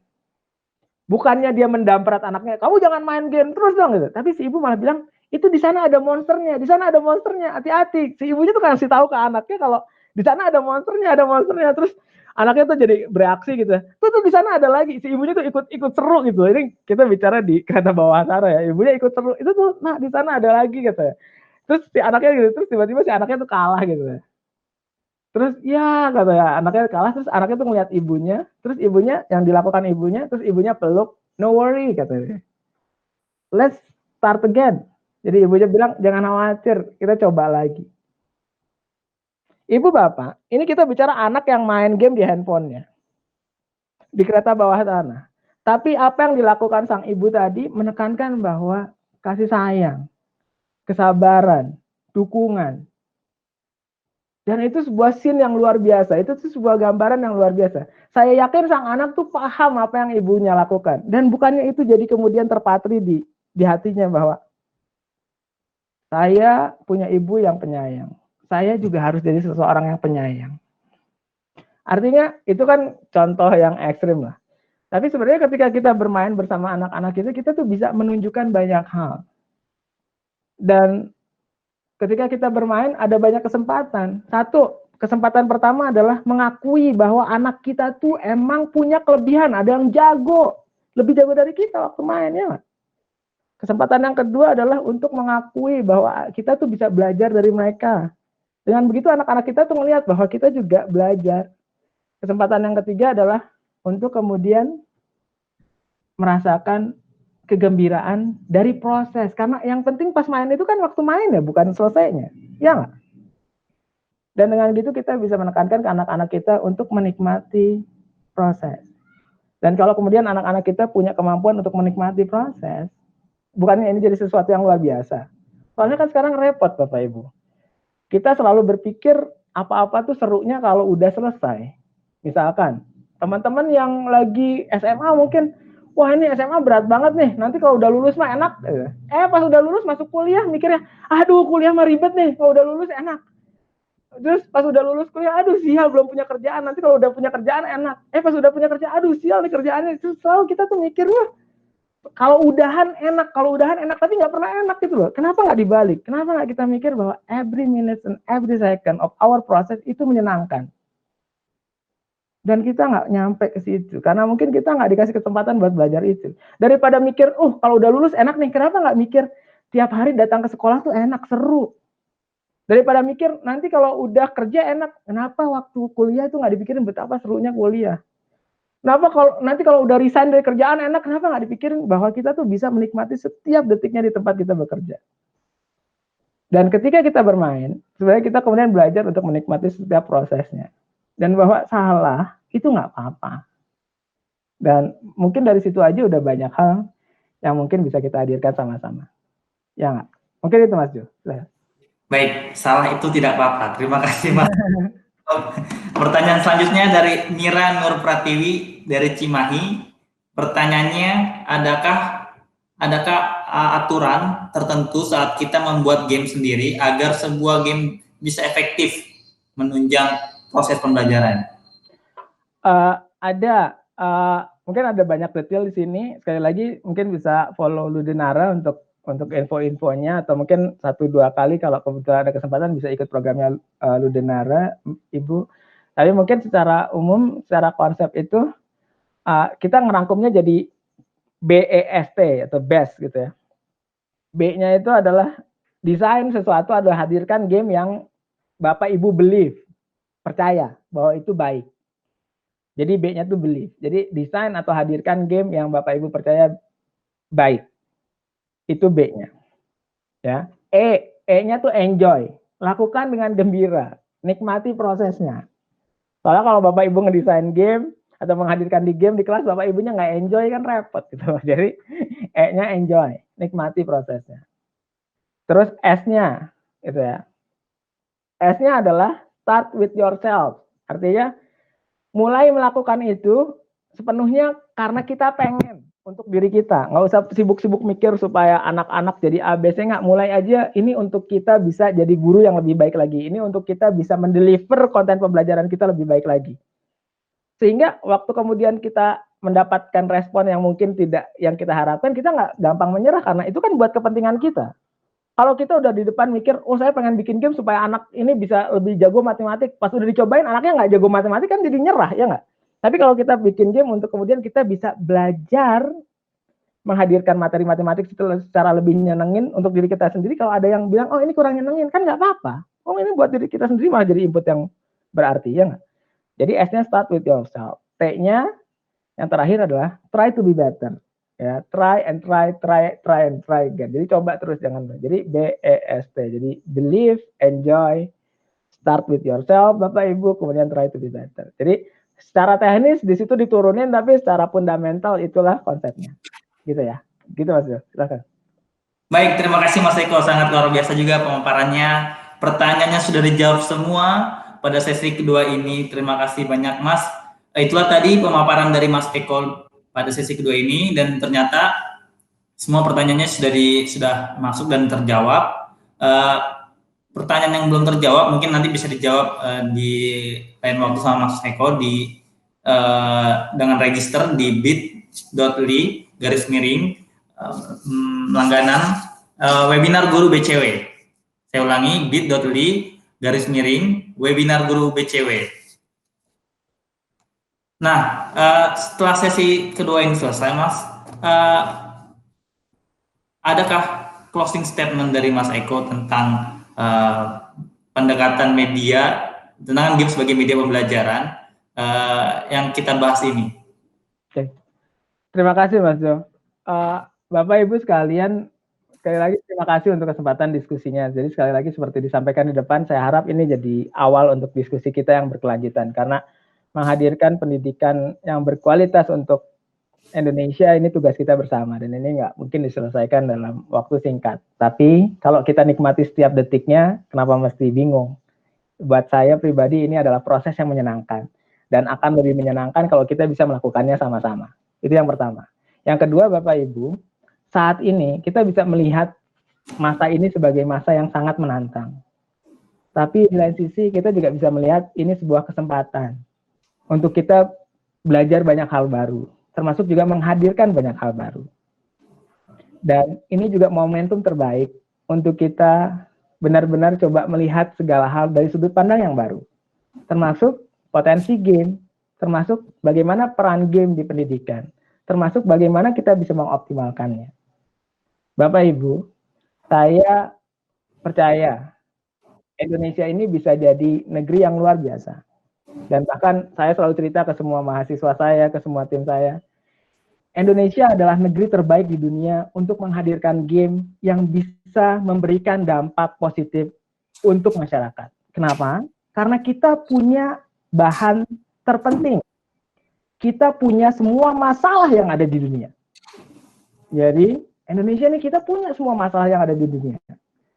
Bukannya dia mendamprat anaknya, kamu jangan main game terus dong gitu. Tapi si ibu malah bilang, itu di sana ada monsternya, di sana ada monsternya, hati-hati. Si ibunya tuh kasih tahu ke anaknya kalau di sana ada monsternya, ada monsternya. Terus anaknya tuh jadi bereaksi gitu. Tuh di sana ada lagi. Si ibunya tuh ikut seru gitu. Ini kita bicara di kereta bawah sana ya. Ibunya ikut seru. Itu tuh, nah di sana ada lagi gitu. Terus si anaknya gitu, terus tiba-tiba si anaknya tuh kalah gitu. Terus ya kata ya anaknya kalah, terus anaknya tuh ngeliat ibunya, terus ibunya yang dilakukan ibunya, terus ibunya peluk, no worry katanya. Let's start again. Jadi ibunya bilang jangan khawatir, kita coba lagi. Ibu bapak, ini kita bicara anak yang main game di handphonenya, di kereta bawah tanah. Tapi apa yang dilakukan sang ibu tadi menekankan bahwa kasih sayang, kesabaran, dukungan. Dan itu sebuah scene yang luar biasa. Itu tuh sebuah gambaran yang luar biasa. Saya yakin sang anak tuh paham apa yang ibunya lakukan. Dan bukannya itu jadi kemudian terpatri di hatinya bahwa saya punya ibu yang penyayang. Saya juga harus jadi seseorang yang penyayang. Artinya itu kan contoh yang ekstrim lah. Tapi sebenarnya ketika kita bermain bersama anak-anak kita tuh bisa menunjukkan banyak hal. Dan ketika kita bermain ada banyak kesempatan. Satu, kesempatan pertama adalah mengakui bahwa anak kita tuh emang punya kelebihan, ada yang jago, lebih jago dari kita waktu main, ya. Kesempatan yang kedua adalah untuk mengakui bahwa kita tuh bisa belajar dari mereka. Dengan begitu anak-anak kita tuh melihat bahwa kita juga belajar. Kesempatan yang ketiga adalah untuk kemudian merasakan kegembiraan dari proses. Karena yang penting pas main itu kan waktu main ya, bukan selesainya. Ya nggak? Dan dengan gitu kita bisa menekankan ke anak-anak kita untuk menikmati proses. Dan kalau kemudian anak-anak kita punya kemampuan untuk menikmati proses, bukannya ini jadi sesuatu yang luar biasa. Soalnya kan sekarang repot Bapak Ibu. Kita selalu berpikir apa-apa tuh serunya kalau udah selesai. Misalkan teman-teman yang lagi SMA mungkin, wah ini SMA berat banget nih, nanti kalau udah lulus mah enak. Pas udah lulus masuk kuliah mikirnya, aduh kuliah mah ribet nih, kalau udah lulus enak. Terus pas udah lulus kuliah, aduh sial belum punya kerjaan, nanti kalau udah punya kerjaan enak. Pas udah punya kerjaan, aduh sial nih kerjaannya. Itu selalu kita tuh mikir, wah kalau udahan enak, tapi nggak pernah enak gitu loh. Kenapa nggak dibalik? Kenapa nggak kita mikir bahwa every minute and every second of our process itu menyenangkan? Dan kita nggak nyampe ke situ, karena mungkin kita nggak dikasih kesempatan buat belajar itu. Daripada mikir, kalau udah lulus enak nih, kenapa nggak mikir tiap hari datang ke sekolah tuh enak, seru. Daripada mikir, nanti kalau udah kerja enak, kenapa waktu kuliah itu nggak dipikirin betapa serunya kuliah. Kenapa nanti kalau udah resign dari kerjaan enak, kenapa nggak dipikirin bahwa kita tuh bisa menikmati setiap detiknya di tempat kita bekerja. Dan ketika kita bermain, sebenarnya kita kemudian belajar untuk menikmati setiap prosesnya. Dan bahwa salah itu nggak apa-apa. Dan mungkin dari situ aja udah banyak hal yang mungkin bisa kita hadirkan sama-sama. Ya nggak? Mungkin itu Mas Jo. Baik, salah itu tidak apa-apa. Terima kasih Mas. Pertanyaan selanjutnya dari Mira Nur Pratiwi dari Cimahi. Pertanyaannya, adakah aturan tertentu saat kita membuat game sendiri agar sebuah game bisa efektif menunjang proses pembelajaran? Ada, mungkin ada banyak detail di sini. Sekali lagi mungkin bisa follow Ludenara untuk info-infonya, atau mungkin 1-2 kali kalau kebetulan ada kesempatan bisa ikut programnya Ludenara, Ibu. Tapi mungkin secara umum, secara konsep itu kita ngerangkumnya jadi BEST atau BEST gitu ya. B-nya itu adalah desain sesuatu, adalah hadirkan game yang Bapak Ibu believe, percaya bahwa itu baik. Jadi B-nya itu believe. Jadi desain atau hadirkan game yang Bapak Ibu percaya baik. Itu B-nya. Ya. E-nya tuh enjoy. Lakukan dengan gembira. Nikmati prosesnya. Soalnya kalau Bapak Ibu ngedesain game atau menghadirkan di game di kelas, Bapak Ibunya nggak enjoy kan repot gitu. Jadi E-nya enjoy. Nikmati prosesnya. Terus S-nya gitu ya. S-nya adalah start with yourself. Artinya mulai melakukan itu sepenuhnya karena kita pengen untuk diri kita. Nggak usah sibuk-sibuk mikir supaya anak-anak jadi ABC, nggak. Mulai aja ini untuk kita bisa jadi guru yang lebih baik lagi. Ini untuk kita bisa mendeliver konten pembelajaran kita lebih baik lagi. Sehingga waktu kemudian kita mendapatkan respon yang mungkin tidak yang kita harapkan, kita nggak gampang menyerah karena itu kan buat kepentingan kita. Kalau kita udah di depan mikir, saya pengen bikin game supaya anak ini bisa lebih jago matematik. Pas udah dicobain, anaknya nggak jago matematik kan jadi nyerah, ya nggak? Tapi kalau kita bikin game untuk kemudian kita bisa belajar menghadirkan materi matematik secara lebih nyenengin untuk diri kita sendiri. Kalau ada yang bilang, ini kurang nyenengin, kan nggak apa-apa. Ini buat diri kita sendiri malah jadi input yang berarti, ya nggak? Jadi S-nya start with yourself. T-nya yang terakhir adalah try to be better. Ya, try and try again. Jadi coba terus, jangan. Jadi BEST. Jadi believe, enjoy, start with yourself, Bapak Ibu, kemudian try to be better. Jadi secara teknis di situ diturunin, tapi secara fundamental itulah konsepnya. Gitu ya. Gitu Mas Jo. Silakan. Baik, terima kasih Mas Eko, sangat luar biasa juga pemaparannya. Pertanyaannya sudah dijawab semua pada sesi kedua ini. Terima kasih banyak Mas. Itulah tadi pemaparan dari Mas Eko pada sesi kedua ini, dan ternyata semua pertanyaannya sudah masuk dan terjawab. Pertanyaan yang belum terjawab mungkin nanti bisa dijawab di lain waktu sama Mas Eko dengan register di bit.ly langganan webinar guru BCW. Saya ulangi, bit.ly webinar guru BCW. Nah, setelah sesi kedua ini selesai, Mas, adakah closing statement dari Mas Eko tentang pendekatan media, tentang game sebagai media pembelajaran yang kita bahas ini? Oke. Terima kasih Mas Jo. Bapak Ibu sekalian, sekali lagi terima kasih untuk kesempatan diskusinya. Jadi sekali lagi seperti disampaikan di depan, saya harap ini jadi awal untuk diskusi kita yang berkelanjutan, karena menghadirkan pendidikan yang berkualitas untuk Indonesia ini tugas kita bersama, dan ini nggak mungkin diselesaikan dalam waktu singkat. Tapi kalau kita nikmati setiap detiknya, kenapa mesti bingung? Buat saya pribadi ini adalah proses yang menyenangkan, dan akan lebih menyenangkan kalau kita bisa melakukannya sama-sama. Itu yang pertama. Yang kedua, Bapak Ibu, saat ini kita bisa melihat masa ini sebagai masa yang sangat menantang. Tapi di lain sisi kita juga bisa melihat ini sebuah kesempatan untuk kita belajar banyak hal baru, termasuk juga menghadirkan banyak hal baru. Dan ini juga momentum terbaik untuk kita benar-benar coba melihat segala hal dari sudut pandang yang baru, termasuk potensi game, termasuk bagaimana peran game di pendidikan, termasuk bagaimana kita bisa mengoptimalkannya. Bapak Ibu, saya percaya Indonesia ini bisa jadi negeri yang luar biasa. Dan bahkan saya selalu cerita ke semua mahasiswa saya, ke semua tim saya, Indonesia adalah negeri terbaik di dunia untuk menghadirkan game yang bisa memberikan dampak positif untuk masyarakat. Kenapa? Karena kita punya bahan terpenting. Kita punya semua masalah yang ada di dunia. Jadi Indonesia ini kita punya semua masalah yang ada di dunia.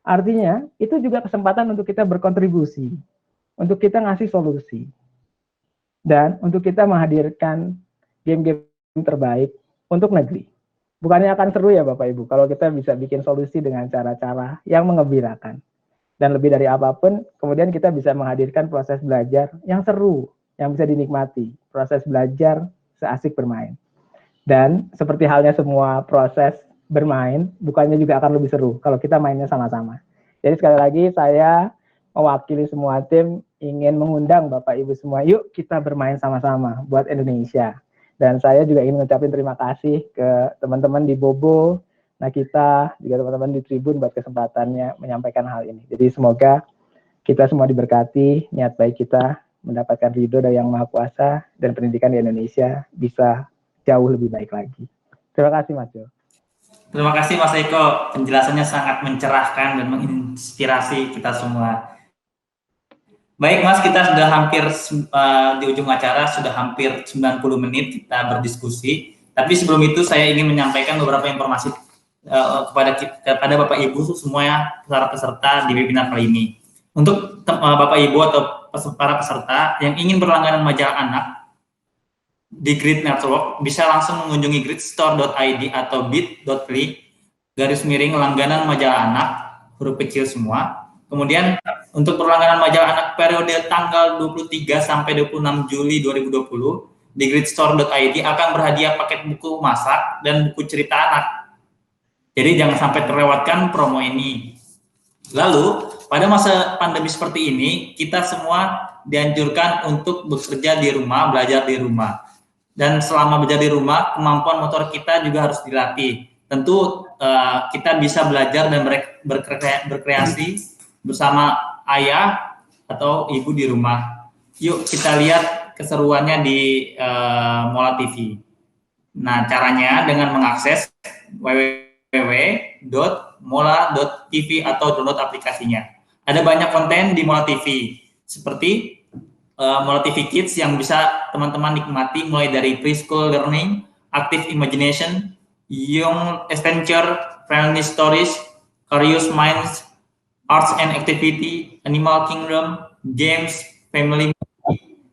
Artinya itu juga kesempatan untuk kita berkontribusi, untuk kita ngasih solusi, dan untuk kita menghadirkan game-game terbaik untuk negeri. Bukannya akan seru ya Bapak Ibu, kalau kita bisa bikin solusi dengan cara-cara yang mengembirakan. Dan lebih dari apapun, kemudian kita bisa menghadirkan proses belajar yang seru, yang bisa dinikmati. Proses belajar seasik bermain. Dan seperti halnya semua proses bermain, bukannya juga akan lebih seru kalau kita mainnya sama-sama. Jadi sekali lagi saya mewakili semua tim ingin mengundang Bapak Ibu semua, yuk kita bermain sama-sama buat Indonesia. Dan saya juga ingin mengucapkan terima kasih ke teman-teman di Bobo, nah kita juga teman-teman di Tribun buat kesempatannya menyampaikan hal ini. Jadi semoga kita semua diberkati, niat baik kita mendapatkan ridho dari Yang Maha Kuasa, dan pendidikan di Indonesia bisa jauh lebih baik lagi. Terima kasih Mas Jo. Terima kasih Mas Eko, penjelasannya sangat mencerahkan dan menginspirasi kita semua. Baik Mas, kita sudah hampir di ujung acara, sudah hampir 90 menit kita berdiskusi. Tapi sebelum itu saya ingin menyampaikan beberapa informasi kepada Bapak Ibu semua para peserta di webinar kali ini. Untuk Bapak Ibu atau para peserta yang ingin berlangganan majalah anak di Grid Network, bisa langsung mengunjungi gridstore.id atau bit.ly langganan majalah anak, huruf kecil semua. Kemudian untuk berlangganan majalah anak periode tanggal 23 sampai 26 Juli 2020 di gridstore.id akan berhadiah paket buku masak dan buku cerita anak. Jadi jangan sampai terlewatkan promo ini. Lalu pada masa pandemi seperti ini, kita semua dianjurkan untuk bekerja di rumah, belajar di rumah. Dan selama belajar di rumah, kemampuan motor kita juga harus dilatih. Tentu kita bisa belajar dan berkreasi bersama ayah atau ibu di rumah. Yuk kita lihat keseruannya di Mola TV. Nah, caranya dengan mengakses www.mola.tv atau download aplikasinya. Ada banyak konten di Mola TV, seperti Mola TV Kids yang bisa teman-teman nikmati mulai dari preschool learning, active imagination, young adventure, friendly stories, curious minds, arts and activity, animal kingdom, games, family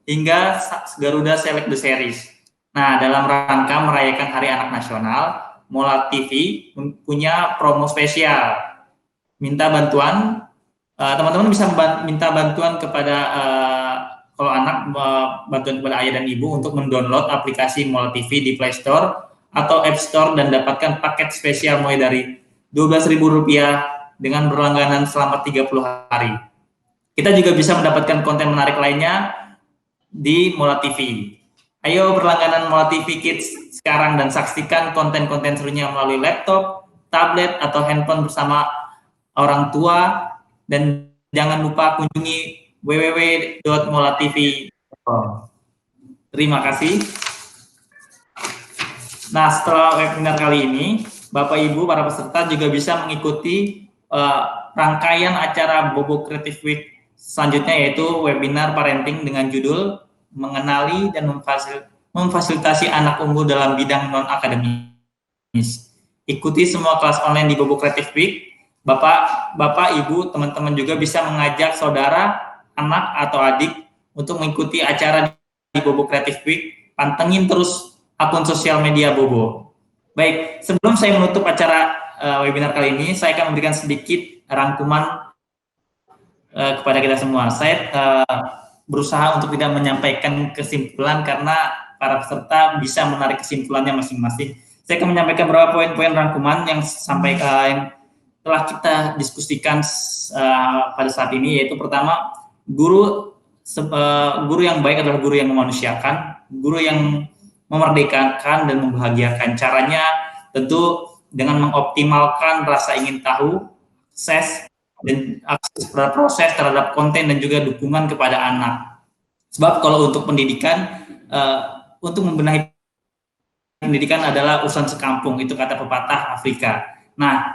hingga Garuda Select the Series. Nah, dalam rangka merayakan Hari Anak Nasional, Mola TV punya promo spesial. Minta bantuan, teman-teman bisa minta bantuan kepada kalau anak bantuan kepada ayah dan ibu untuk mendownload aplikasi Mola TV di Play Store atau App Store dan dapatkan paket spesial mulai dari Rp12.000 dengan berlangganan selama 30 hari. Kita juga bisa mendapatkan konten menarik lainnya di Mola TV. Ayo berlangganan Mola TV Kids sekarang dan saksikan konten-konten serunya melalui laptop, tablet, atau handphone bersama orang tua. Dan jangan lupa kunjungi www.molatv.com. Terima kasih. Nah, setelah webinar kali ini, Bapak Ibu para peserta juga bisa mengikuti rangkaian acara Bobo Creative Week selanjutnya, yaitu webinar parenting dengan judul mengenali dan memfasilitasi anak unggul dalam bidang non-akademis. Ikuti semua kelas online di Bobo Creative Week. Bapak, Ibu, teman-teman juga bisa mengajak saudara, anak, atau adik untuk mengikuti acara di Bobo Creative Week. Pantengin terus akun sosial media Bobo. Baik, sebelum saya menutup acara webinar kali ini, saya akan memberikan sedikit rangkuman kepada kita semua. Saya berusaha untuk tidak menyampaikan kesimpulan karena para peserta bisa menarik kesimpulannya masing-masing. Saya akan menyampaikan beberapa poin-poin rangkuman yang yang telah kita diskusikan pada saat ini, yaitu pertama, guru yang baik adalah guru yang memanusiakan, guru yang memerdekakan dan membahagiakan. Caranya tentu dengan mengoptimalkan rasa ingin tahu, akses terhadap proses, terhadap konten, dan juga dukungan kepada anak. Sebab kalau untuk pendidikan, untuk membenahi pendidikan adalah urusan sekampung, itu kata pepatah Afrika. Nah,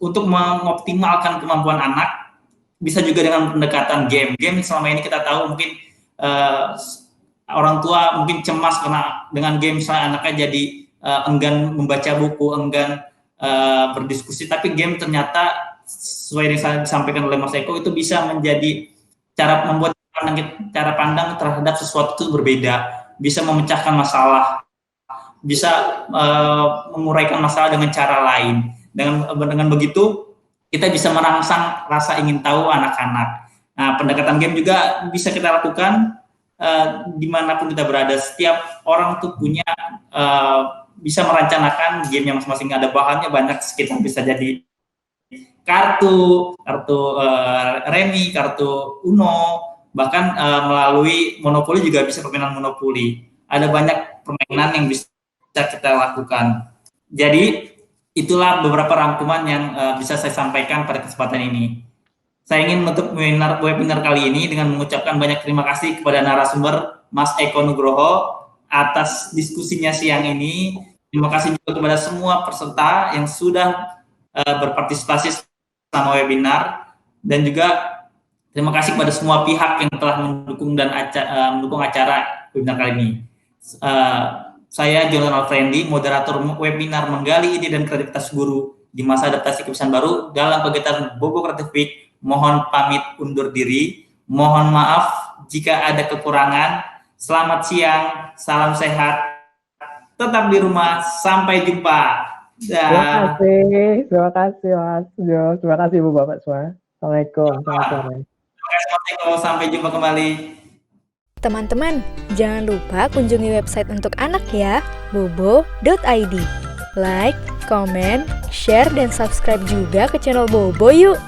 untuk mengoptimalkan kemampuan anak bisa juga dengan pendekatan game. Game selama ini kita tahu mungkin orang tua mungkin cemas karena dengan game misalnya anaknya jadi enggan membaca buku, enggan berdiskusi, tapi game ternyata sesuai yang disampaikan oleh Mas Eko itu bisa menjadi cara membuat cara pandang terhadap sesuatu itu berbeda, bisa memecahkan masalah, bisa menguraikan masalah dengan cara lain. Dengan begitu kita bisa merangsang rasa ingin tahu anak-anak. Nah, pendekatan game juga bisa kita lakukan dimanapun kita berada. Setiap orang tuh punya bisa merencanakan gamenya masing-masing. Ada bahannya banyak, sekitar bisa jadi kartu remi, kartu Uno, bahkan melalui monopoli juga bisa permainan monopoli. Ada banyak permainan yang bisa kita lakukan. Jadi itulah beberapa rangkuman yang bisa saya sampaikan pada kesempatan ini. Saya ingin menutup webinar kali ini dengan mengucapkan banyak terima kasih kepada narasumber Mas Eko Nugroho atas diskusinya siang ini. Terima kasih juga kepada semua peserta yang sudah berpartisipasi selama webinar, dan juga terima kasih kepada semua pihak yang telah mendukung dan mendukung acara webinar kali ini. Saya Jonathan Alfrendi, moderator webinar menggali ide dan kreativitas guru di masa adaptasi kebiasaan baru dalam kegiatan Bobo Creative Week. Mohon pamit undur diri. Mohon maaf jika ada kekurangan. Selamat siang, salam sehat, tetap di rumah, sampai jumpa. Terima kasih Mas Jo, terima kasih Ibu Bapak semua. Assalamualaikum. Terima kasih Mas Eko, sampai jumpa kembali. Teman-teman, jangan lupa kunjungi website untuk anak ya, bobo.id. Like, comment, share, dan subscribe juga ke channel Bobo yuk!